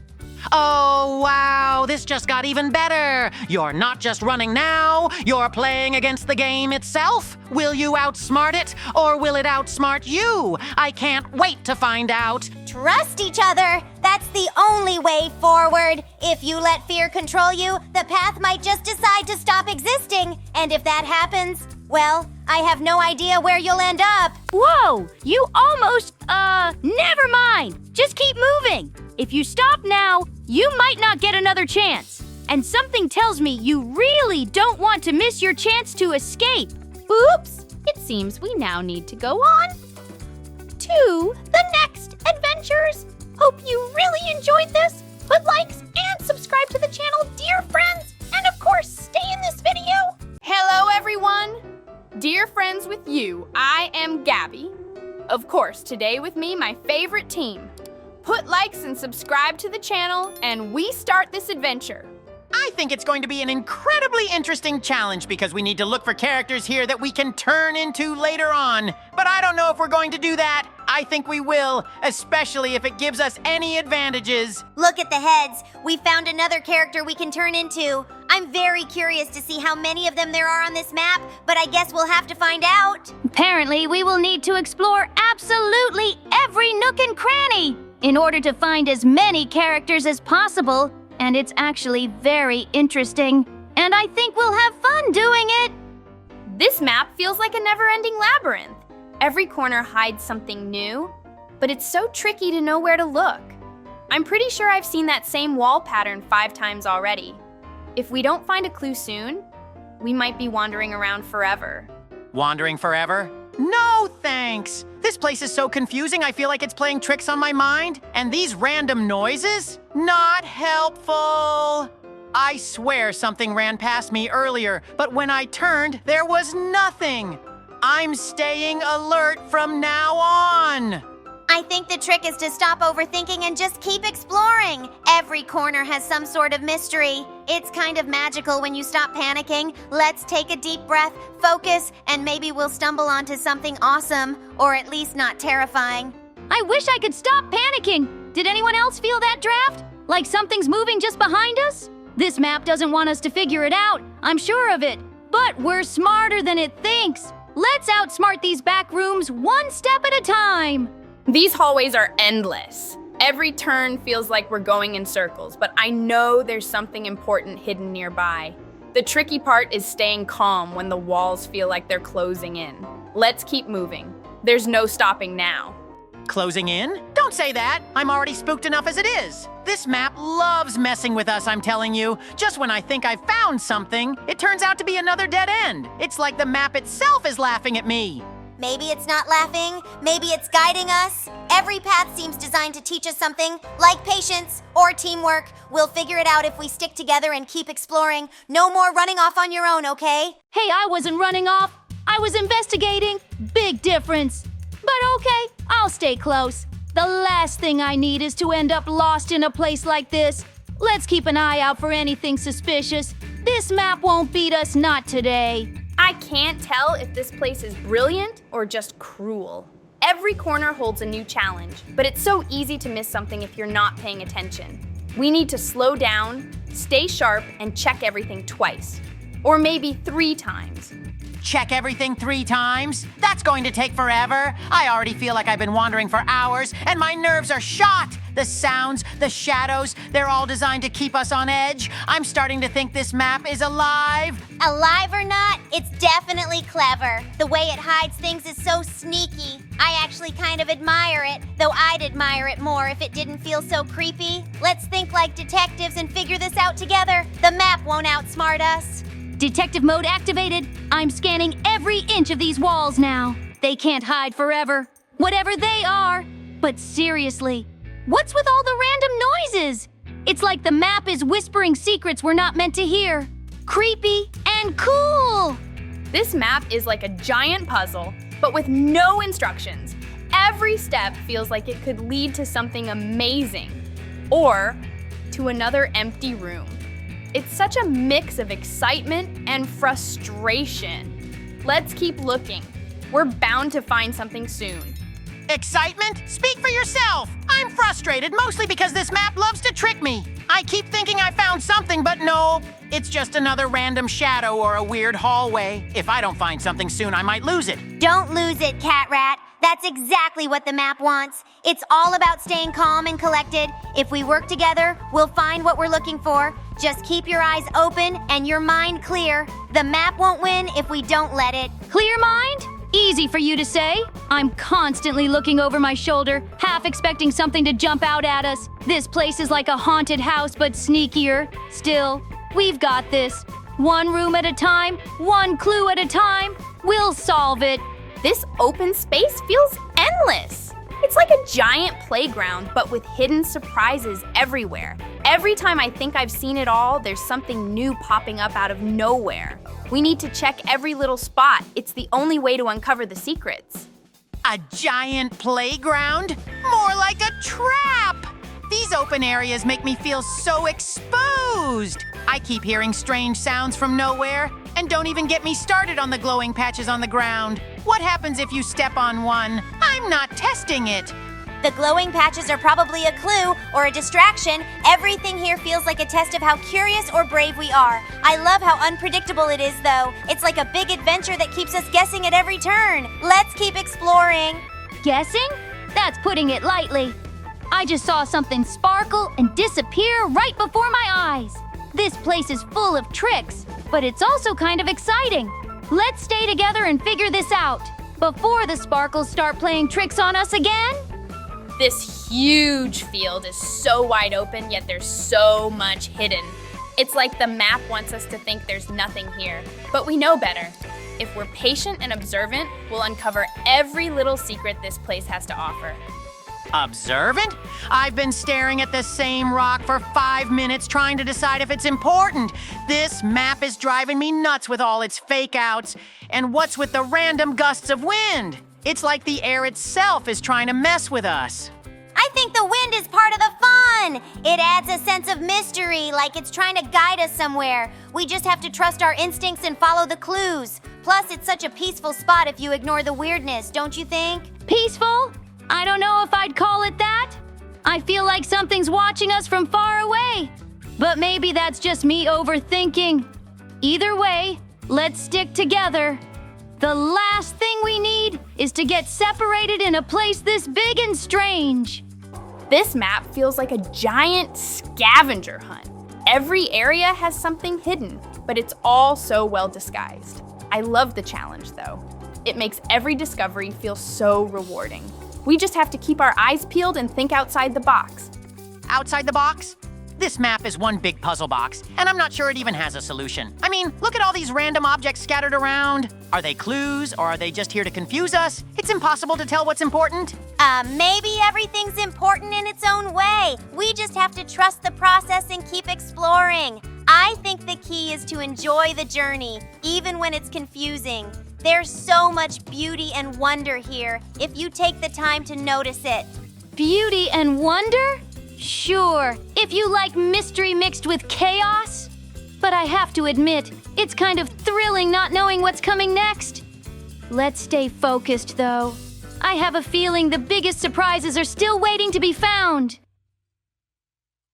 Oh, wow, this just got even better. You're not just running now, you're playing against the game itself. Will you outsmart it, or will it outsmart you? I can't wait to find out. Trust each other. That's the only way forward. If you let fear control you, the path might just decide to stop existing. And if that happens, well, I have no idea where you'll end up. Whoa! You almost, never mind. Just keep moving. If you stop now, you might not get another chance. And something tells me you really don't want to miss your chance to escape. Oops! It seems we now need to go on to the next adventures. Hope you really enjoyed this. Put likes and subscribe to the channel, dear friends. And of course, stay in this video. Hello, everyone. Dear friends with you, I am Gabby. Of course, today with me, my favorite team. Put likes and subscribe to the channel, and we start this adventure. I think it's going to be an incredibly interesting challenge because we need to look for characters here that we can turn into later on. But I don't know if we're going to do that. I think we will, especially if it gives us any advantages. Look at the heads. We found another character we can turn into. I'm very curious to see how many of them there are on this map, but I guess we'll have to find out. Apparently, we will need to explore absolutely every nook and cranny in order to find as many characters as possible and it's actually very interesting. And I think we'll have fun doing it. This map feels like a never-ending labyrinth. Every corner hides something new, but it's so tricky to know where to look. I'm pretty sure I've seen that same wall pattern 5 times already. If we don't find a clue soon, we might be wandering around forever. Wandering forever? No, thanks. This place is so confusing, I feel like it's playing tricks on my mind. And these random noises? Not helpful. I swear something ran past me earlier, but when I turned, there was nothing. I'm staying alert from now on. I think the trick is to stop overthinking and just keep exploring. Every corner has some sort of mystery. It's kind of magical when you stop panicking. Let's take a deep breath, focus, and maybe we'll stumble onto something awesome, or at least not terrifying. I wish I could stop panicking. Did anyone else feel that draft? Like something's moving just behind us? This map doesn't want us to figure it out, I'm sure of it. But we're smarter than it thinks. Let's outsmart these back rooms one step at a time. These hallways are endless. Every turn feels like we're going in circles, but I know there's something important hidden nearby. The tricky part is staying calm when the walls feel like they're closing in. Let's keep moving. There's no stopping now. Closing in? Don't say that. I'm already spooked enough as it is. This map loves messing with us, I'm telling you. Just when I think I've found something, it turns out to be another dead end. It's like the map itself is laughing at me. Maybe it's not laughing, maybe it's guiding us. Every path seems designed to teach us something, like patience or teamwork. We'll figure it out if we stick together and keep exploring. No more running off on your own, okay? Hey, I wasn't running off. I was investigating. Big difference. But okay, I'll stay close. The last thing I need is to end up lost in a place like this. Let's keep an eye out for anything suspicious. This map won't beat us, not today. I can't tell if this place is brilliant or just cruel. Every corner holds a new challenge, but it's so easy to miss something if you're not paying attention. We need to slow down, stay sharp, and check everything twice. Or maybe 3 times. Check everything 3 times? That's going to take forever. I already feel like I've been wandering for hours, and my nerves are shot. The sounds, the shadows, they're all designed to keep us on edge. I'm starting to think this map is alive. Alive or not, it's definitely clever. The way it hides things is so sneaky. I actually kind of admire it, though I'd admire it more if it didn't feel so creepy. Let's think like detectives and figure this out together. The map won't outsmart us. Detective mode activated. I'm scanning every inch of these walls now. They can't hide forever, whatever they are. But seriously, what's with all the random noises? It's like the map is whispering secrets we're not meant to hear. Creepy and cool. This map is like a giant puzzle, but with no instructions. Every step feels like it could lead to something amazing, or to another empty room. It's such a mix of excitement and frustration. Let's keep looking. We're bound to find something soon. Excitement? Speak for yourself. I'm frustrated mostly because this map loves to trick me. I keep thinking I found something, but no. It's just another random shadow or a weird hallway. If I don't find something soon, I might lose it. Don't lose it, Catrat. That's exactly what the map wants. It's all about staying calm and collected. If we work together, we'll find what we're looking for. Just keep your eyes open and your mind clear. The map won't win if we don't let it. Clear mind? Easy for you to say. I'm constantly looking over my shoulder, half expecting something to jump out at us. This place is like a haunted house, but sneakier. Still, we've got this. One room at a time, one clue at a time. We'll solve it. This open space feels endless. It's like a giant playground, but with hidden surprises everywhere. Every time I think I've seen it all, there's something new popping up out of nowhere. We need to check every little spot. It's the only way to uncover the secrets. A giant playground? More like a trap! These open areas make me feel so exposed. I keep hearing strange sounds from nowhere, and don't even get me started on the glowing patches on the ground. What happens if you step on one? I'm not testing it. The glowing patches are probably a clue or a distraction. Everything here feels like a test of how curious or brave we are. I love how unpredictable it is, though. It's like a big adventure that keeps us guessing at every turn. Let's keep exploring. Guessing? That's putting it lightly. I just saw something sparkle and disappear right before my eyes. This place is full of tricks, but it's also kind of exciting. Let's stay together and figure this out before the sparkles start playing tricks on us again. This huge field is so wide open, yet there's so much hidden. It's like the map wants us to think there's nothing here, but we know better. If we're patient and observant, we'll uncover every little secret this place has to offer. Observant? I've been staring at the same rock for 5 minutes trying to decide if it's important. This map is driving me nuts with all its fake outs. And what's with the random gusts of wind? It's like the air itself is trying to mess with us. I think the wind is part of the fun. It adds a sense of mystery, like it's trying to guide us somewhere. We just have to trust our instincts and follow the clues. Plus, it's such a peaceful spot if you ignore the weirdness, don't you think? Peaceful? I don't know if I'd call it that. I feel like something's watching us from far away. But maybe that's just me overthinking. Either way, let's stick together. The last thing we need is to get separated in a place this big and strange. This map feels like a giant scavenger hunt. Every area has something hidden, but it's all so well disguised. I love the challenge, though. It makes every discovery feel so rewarding. We just have to keep our eyes peeled and think outside the box. Outside the box? This map is one big puzzle box, and I'm not sure it even has a solution. I mean, look at all these random objects scattered around. Are they clues, or are they just here to confuse us? It's impossible to tell what's important. Maybe everything's important in its own way. We just have to trust the process and keep exploring. I think the key is to enjoy the journey, even when it's confusing. There's so much beauty and wonder here, if you take the time to notice it. Beauty and wonder? Sure, if you like mystery mixed with chaos. But I have to admit, it's kind of thrilling not knowing what's coming next. Let's stay focused, though. I have a feeling the biggest surprises are still waiting to be found.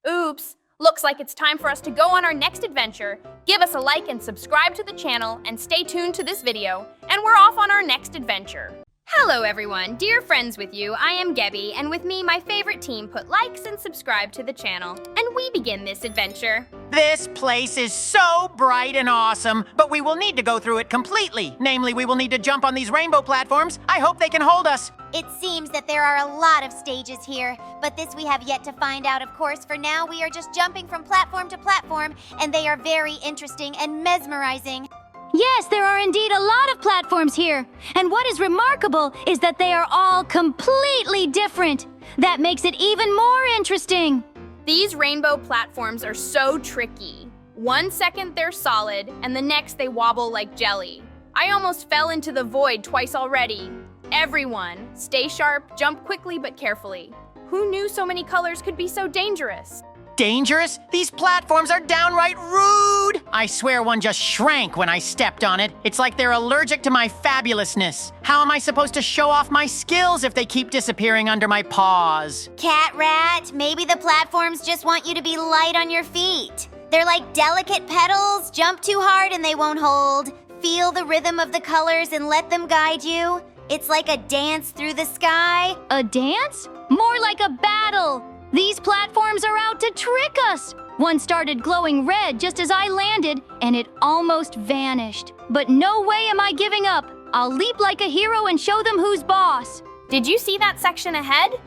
Oops, looks like it's time for us to go on our next adventure. Give us a like and subscribe to the channel and stay tuned to this video, and we're off on our next adventure. Hello everyone, dear friends with you, I am Gabby, and with me my favorite team put likes and subscribe to the channel, and we begin this adventure. This place is so bright and awesome, but we will need to go through it completely. Namely, we will need to jump on these rainbow platforms. I hope they can hold us. It seems that there are a lot of stages here, but this we have yet to find out, of course. For now, we are just jumping from platform to platform, and they are very interesting and mesmerizing. Yes, there are indeed a lot of platforms here. And what is remarkable is that they are all completely different. That makes it even more interesting. These rainbow platforms are so tricky. 1 second they're solid, and the next they wobble like jelly. I almost fell into the void twice already. Everyone, stay sharp, jump quickly but carefully. Who knew so many colors could be so dangerous? Dangerous? These platforms are downright rude! I swear one just shrank when I stepped on it. It's like they're allergic to my fabulousness. How am I supposed to show off my skills if they keep disappearing under my paws? Catrat, maybe the platforms just want you to be light on your feet. They're like delicate petals. Jump too hard and they won't hold. Feel the rhythm of the colors and let them guide you. It's like a dance through the sky. A dance? More like a battle. These platforms are out to trick us. One started glowing red just as I landed, and it almost vanished. But no way am I giving up. I'll leap like a hero and show them who's boss. Did you see that section ahead?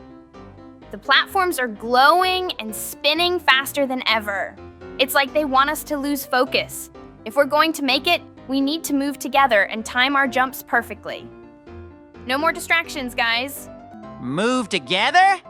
The platforms are glowing and spinning faster than ever. It's like they want us to lose focus. If we're going to make it, we need to move together and time our jumps perfectly. No more distractions, guys. Move together?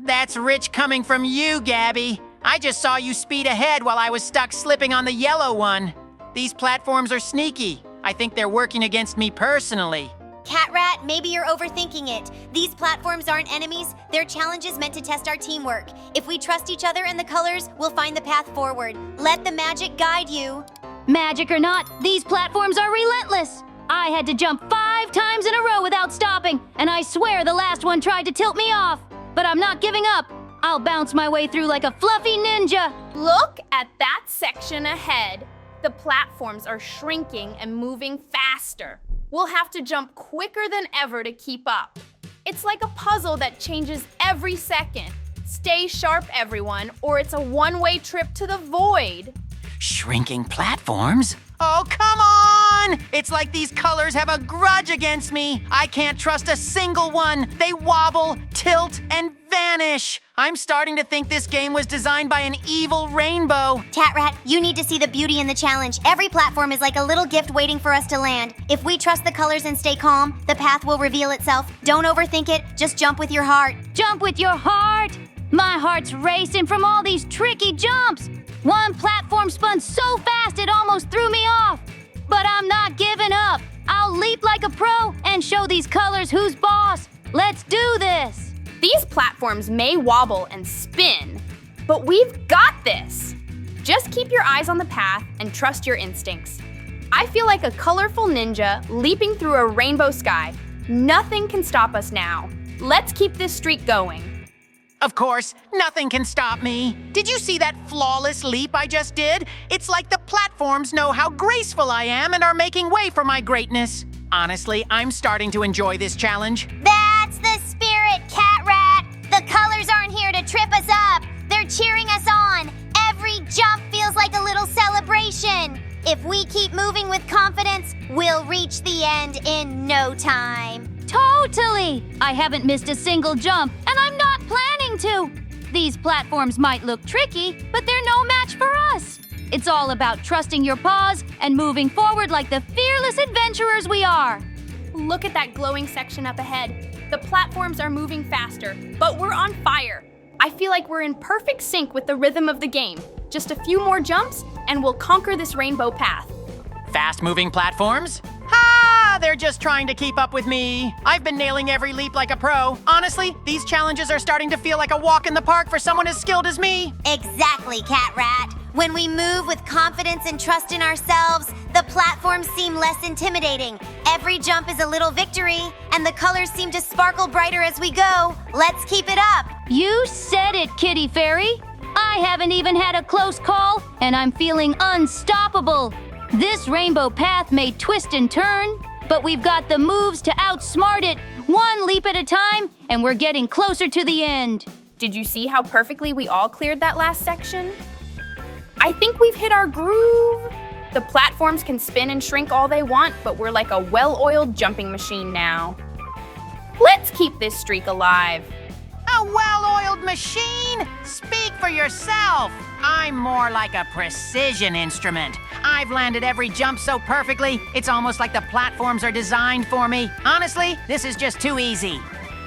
That's rich coming from you, Gabby. I just saw you speed ahead while I was stuck slipping on the yellow one. These platforms are sneaky. I think they're working against me personally. Catrat, maybe you're overthinking it. These platforms aren't enemies. They're challenges meant to test our teamwork. If we trust each other and the colors, we'll find the path forward. Let the magic guide you. Magic or not, these platforms are relentless. I had to jump 5 times in a row without stopping, and I swear the last one tried to tilt me off. But I'm not giving up. I'll bounce my way through like a fluffy ninja. Look at that section ahead. The platforms are shrinking and moving faster. We'll have to jump quicker than ever to keep up. It's like a puzzle that changes every second. Stay sharp, everyone, or it's a one-way trip to the void. Shrinking platforms? Oh, come on! It's like these colors have a grudge against me. I can't trust a single one. They wobble, tilt, and vanish. I'm starting to think this game was designed by an evil rainbow. Catrat, you need to see the beauty in the challenge. Every platform is like a little gift waiting for us to land. If we trust the colors and stay calm, the path will reveal itself. Don't overthink it, just jump with your heart. Jump with your heart! My heart's racing from all these tricky jumps. One platform spun so fast it almost threw me off. But I'm not giving up. I'll leap like a pro and show these colors who's boss. Let's do this. These platforms may wobble and spin, but we've got this. Just keep your eyes on the path and trust your instincts. I feel like a colorful ninja leaping through a rainbow sky. Nothing can stop us now. Let's keep this streak going. Of course, nothing can stop me. Did you see that flawless leap I just did? It's like the platforms know how graceful I am and are making way for my greatness. Honestly, I'm starting to enjoy this challenge. That's the spirit, Catrat. The colors aren't here to trip us up. They're cheering us on. Every jump feels like a little celebration. If we keep moving with confidence, we'll reach the end in no time. Totally! I haven't missed a single jump, and I'm not planning to. These platforms might look tricky, but they're no match for us. It's all about trusting your paws and moving forward like the fearless adventurers we are. Look at that glowing section up ahead. The platforms are moving faster, but we're on fire. I feel like we're in perfect sync with the rhythm of the game. Just a few more jumps, and we'll conquer this rainbow path. Fast-moving platforms? Ha! They're just trying to keep up with me. I've been nailing every leap like a pro. Honestly, these challenges are starting to feel like a walk in the park for someone as skilled as me. Exactly, Catrat. When we move with confidence and trust in ourselves, the platforms seem less intimidating. Every jump is a little victory, and the colors seem to sparkle brighter as we go. Let's keep it up. You said it, Kitty Fairy. I haven't even had a close call, and I'm feeling unstoppable. This rainbow path may twist and turn, but we've got the moves to outsmart it, one leap at a time, and we're getting closer to the end. Did you see how perfectly we all cleared that last section? I think we've hit our groove. The platforms can spin and shrink all they want, but we're like a well-oiled jumping machine now. Let's keep this streak alive. A well-oiled machine? Speak for yourself. I'm more like a precision instrument. I've landed every jump so perfectly, it's almost like the platforms are designed for me. Honestly, this is just too easy.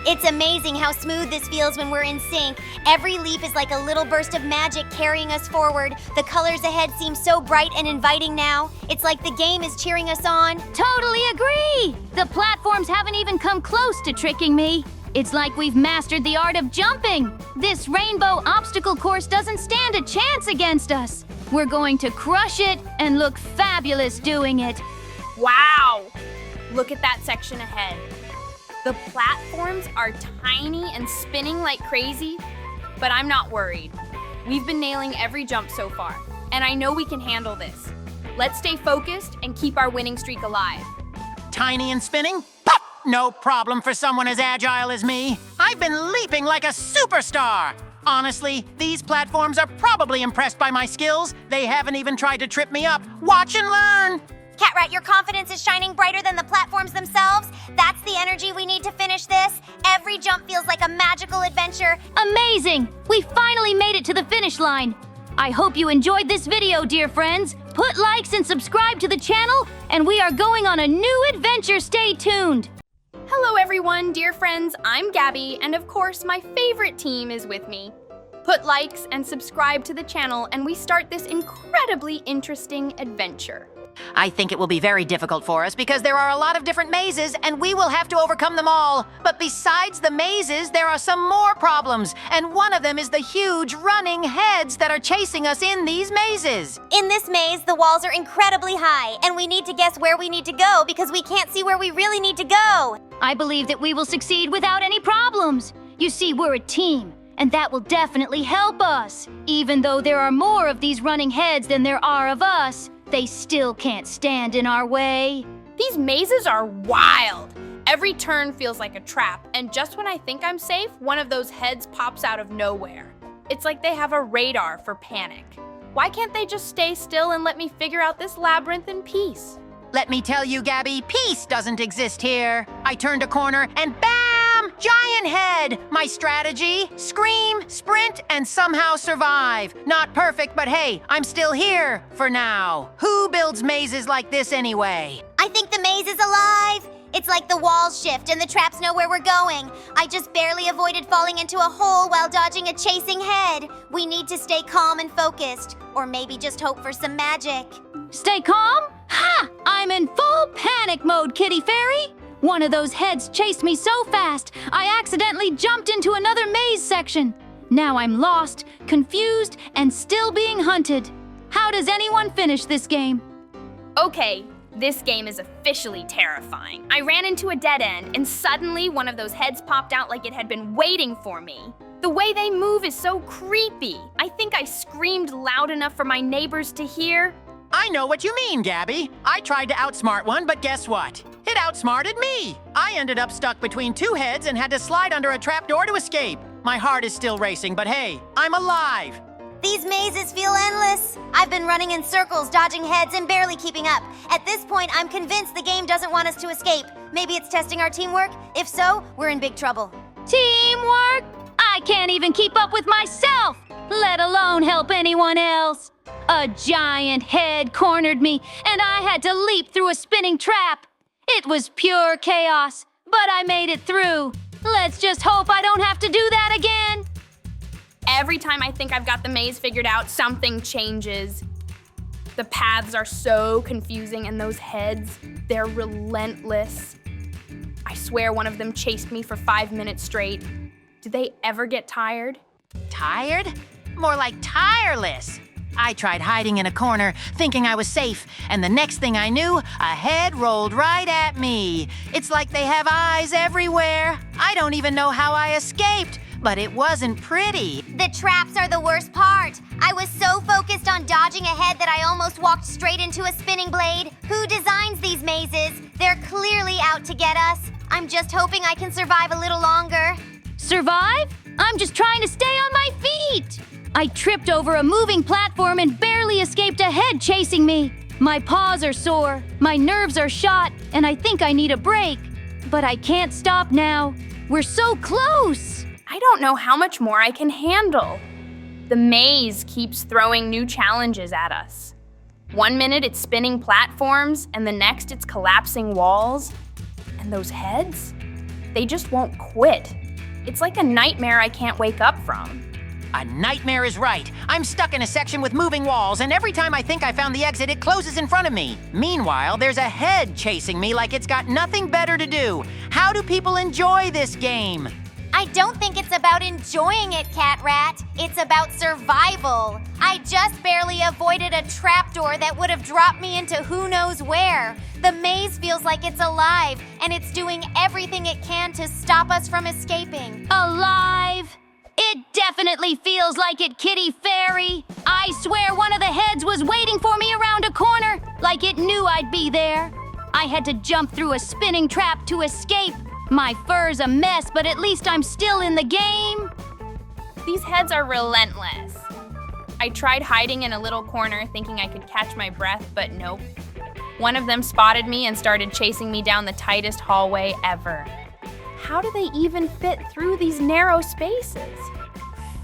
It's amazing how smooth this feels when we're in sync. Every leap is like a little burst of magic carrying us forward. The colors ahead seem so bright and inviting now. It's like the game is cheering us on. Totally agree! The platforms haven't even come close to tricking me. It's like we've mastered the art of jumping. This rainbow obstacle course doesn't stand a chance against us. We're going to crush it and look fabulous doing it. Wow! Look at that section ahead. The platforms are tiny and spinning like crazy, but I'm not worried. We've been nailing every jump so far, and I know we can handle this. Let's stay focused and keep our winning streak alive. Tiny and spinning? Pop! No problem for someone as agile as me. I've been leaping like a superstar. Honestly, these platforms are probably impressed by my skills. They haven't even tried to trip me up. Watch and learn. Catrat, your confidence is shining brighter than the platforms themselves. That's the energy we need to finish this. Every jump feels like a magical adventure. Amazing! We finally made it to the finish line. I hope you enjoyed this video, dear friends. Put likes and subscribe to the channel, and we are going on a new adventure. Stay tuned. Hello everyone, dear friends, I'm Gabby, and of course my favorite team is with me. Put likes and subscribe to the channel, and we start this incredibly interesting adventure. I think it will be very difficult for us because there are a lot of different mazes and we will have to overcome them all. But besides the mazes, there are some more problems, and one of them is the huge running heads that are chasing us in these mazes. In this maze, the walls are incredibly high, and we need to guess where we need to go because we can't see where we really need to go. I believe that we will succeed without any problems. You see, we're a team, and that will definitely help us. Even though there are more of these running heads than there are of us, they still can't stand in our way. These mazes are wild. Every turn feels like a trap, and just when I think I'm safe, one of those heads pops out of nowhere. It's like they have a radar for panic. Why can't they just stay still and let me figure out this labyrinth in peace? Let me tell you, Gabby, peace doesn't exist here. I turned a corner and bam! Giant head! My strategy? Scream, sprint, and somehow survive. Not perfect, but hey, I'm still here for now. Who builds mazes like this anyway? I think the maze is alive. It's like the walls shift and the traps know where we're going. I just barely avoided falling into a hole while dodging a chasing head. We need to stay calm and focused, or maybe just hope for some magic. Stay calm? Ha! I'm in full panic mode, Kitty Fairy! One of those heads chased me so fast, I accidentally jumped into another maze section. Now I'm lost, confused, and still being hunted. How does anyone finish this game? Okay, this game is officially terrifying. I ran into a dead end, and suddenly one of those heads popped out like it had been waiting for me. The way they move is so creepy. I think I screamed loud enough for my neighbors to hear. I know what you mean, Gabby. I tried to outsmart one, but guess what? It outsmarted me. I ended up stuck between two heads and had to slide under a trapdoor to escape. My heart is still racing, but hey, I'm alive. These mazes feel endless. I've been running in circles, dodging heads, and barely keeping up. At this point, I'm convinced the game doesn't want us to escape. Maybe it's testing our teamwork? If so, we're in big trouble. Teamwork? I can't even keep up with myself, let alone help anyone else. A giant head cornered me, and I had to leap through a spinning trap. It was pure chaos, but I made it through. Let's just hope I don't have to do that again. Every time I think I've got the maze figured out, something changes. The paths are so confusing, and those heads, they're relentless. I swear one of them chased me for 5 minutes straight. Do they ever get tired? Tired? More like tireless. I tried hiding in a corner, thinking I was safe, and the next thing I knew, a head rolled right at me. It's like they have eyes everywhere. I don't even know how I escaped, but it wasn't pretty. The traps are the worst part. I was so focused on dodging a head that I almost walked straight into a spinning blade. Who designs these mazes? They're clearly out to get us. I'm just hoping I can survive a little longer. Survive? I'm just trying to stay on my feet. I tripped over a moving platform and barely escaped a head chasing me. My paws are sore, my nerves are shot, and I think I need a break. But I can't stop now. We're so close. I don't know how much more I can handle. The maze keeps throwing new challenges at us. 1 minute it's spinning platforms, and the next it's collapsing walls. And those heads? They just won't quit. It's like a nightmare I can't wake up from. A nightmare is right. I'm stuck in a section with moving walls, and every time I think I found the exit, it closes in front of me. Meanwhile, there's a head chasing me like it's got nothing better to do. How do people enjoy this game? I don't think it's about enjoying it, Catrat. It's about survival. I just barely avoided a trapdoor that would have dropped me into who knows where. The maze feels like it's alive, and it's doing everything it can to stop us from escaping. Alive? It definitely feels like it, Kitty Fairy. I swear one of the heads was waiting for me around a corner, like it knew I'd be there. I had to jump through a spinning trap to escape. My fur's a mess, but at least I'm still in the game. These heads are relentless. I tried hiding in a little corner thinking I could catch my breath, but nope. One of them spotted me and started chasing me down the tightest hallway ever. How do they even fit through these narrow spaces?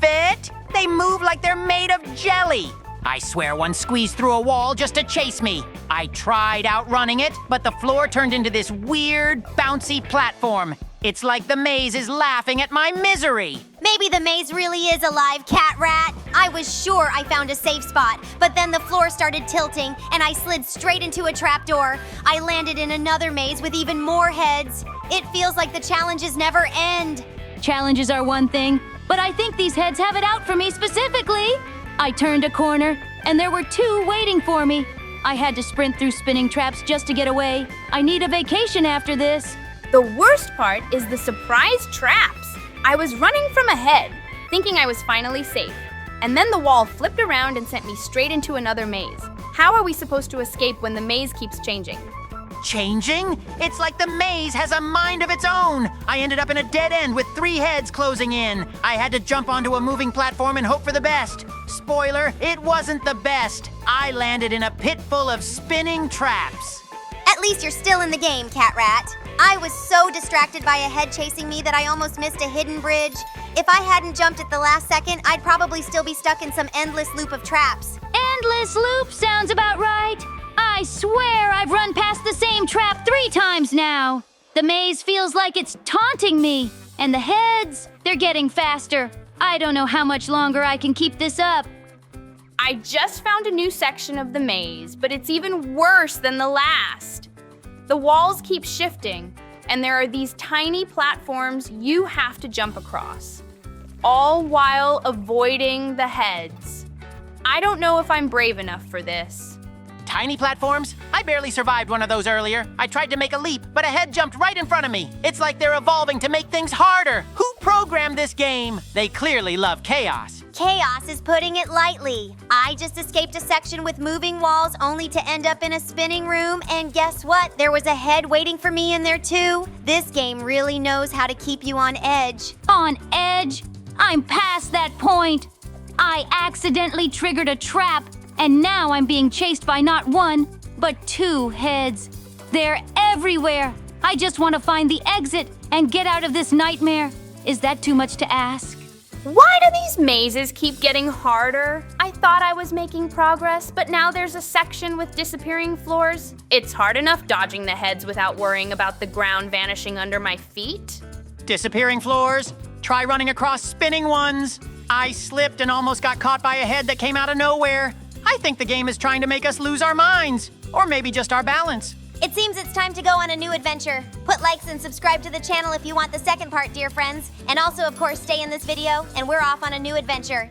Fit? They move like they're made of jelly. I swear one squeezed through a wall just to chase me. I tried outrunning it, but the floor turned into this weird, bouncy platform. It's like the maze is laughing at my misery. Maybe the maze really is alive, Catrat. I was sure I found a safe spot, but then the floor started tilting and I slid straight into a trapdoor. I landed in another maze with even more heads. It feels like the challenges never end. Challenges are one thing, but I think these heads have it out for me specifically. I turned a corner, and there were two waiting for me. I had to sprint through spinning traps just to get away. I need a vacation after this. The worst part is the surprise traps. I was running from a head, thinking I was finally safe. And then the wall flipped around and sent me straight into another maze. How are we supposed to escape when the maze keeps changing? changing? It's like the maze has a mind of its own. I ended up in a dead end with 3 heads closing in. I had to jump onto a moving platform and hope for the best. Spoiler, it wasn't the best. I landed in a pit full of spinning traps. At least you're still in the game, Catrat. I was so distracted by a head chasing me that I almost missed a hidden bridge. If I hadn't jumped at the last second, I'd probably still be stuck in some endless loop of traps. Endless loop sounds about right. I swear I've run past the same trap 3 times now. The maze feels like it's taunting me. And the heads, they're getting faster. I don't know how much longer I can keep this up. I just found a new section of the maze, but it's even worse than the last. The walls keep shifting, and there are these tiny platforms you have to jump across, all while avoiding the heads. I don't know if I'm brave enough for this. Tiny platforms? I barely survived one of those earlier. I tried to make a leap, but a head jumped right in front of me. It's like they're evolving to make things harder. Who programmed this game? They clearly love chaos. Chaos is putting it lightly. I just escaped a section with moving walls only to end up in a spinning room, and guess what? There was a head waiting for me in there too. This game really knows how to keep you on edge. On edge? I'm past that point. I accidentally triggered a trap, and now I'm being chased by not 1, but 2 heads. They're everywhere. I just want to find the exit and get out of this nightmare. Is that too much to ask? Why do these mazes keep getting harder? I thought I was making progress, but now there's a section with disappearing floors. It's hard enough dodging the heads without worrying about the ground vanishing under my feet. Disappearing floors? Try running across spinning ones. I slipped and almost got caught by a head that came out of nowhere. I think the game is trying to make us lose our minds, or maybe just our balance. It seems it's time to go on a new adventure. Put likes and subscribe to the channel if you want the second part, dear friends. And also, of course, stay in this video, and we're off on a new adventure.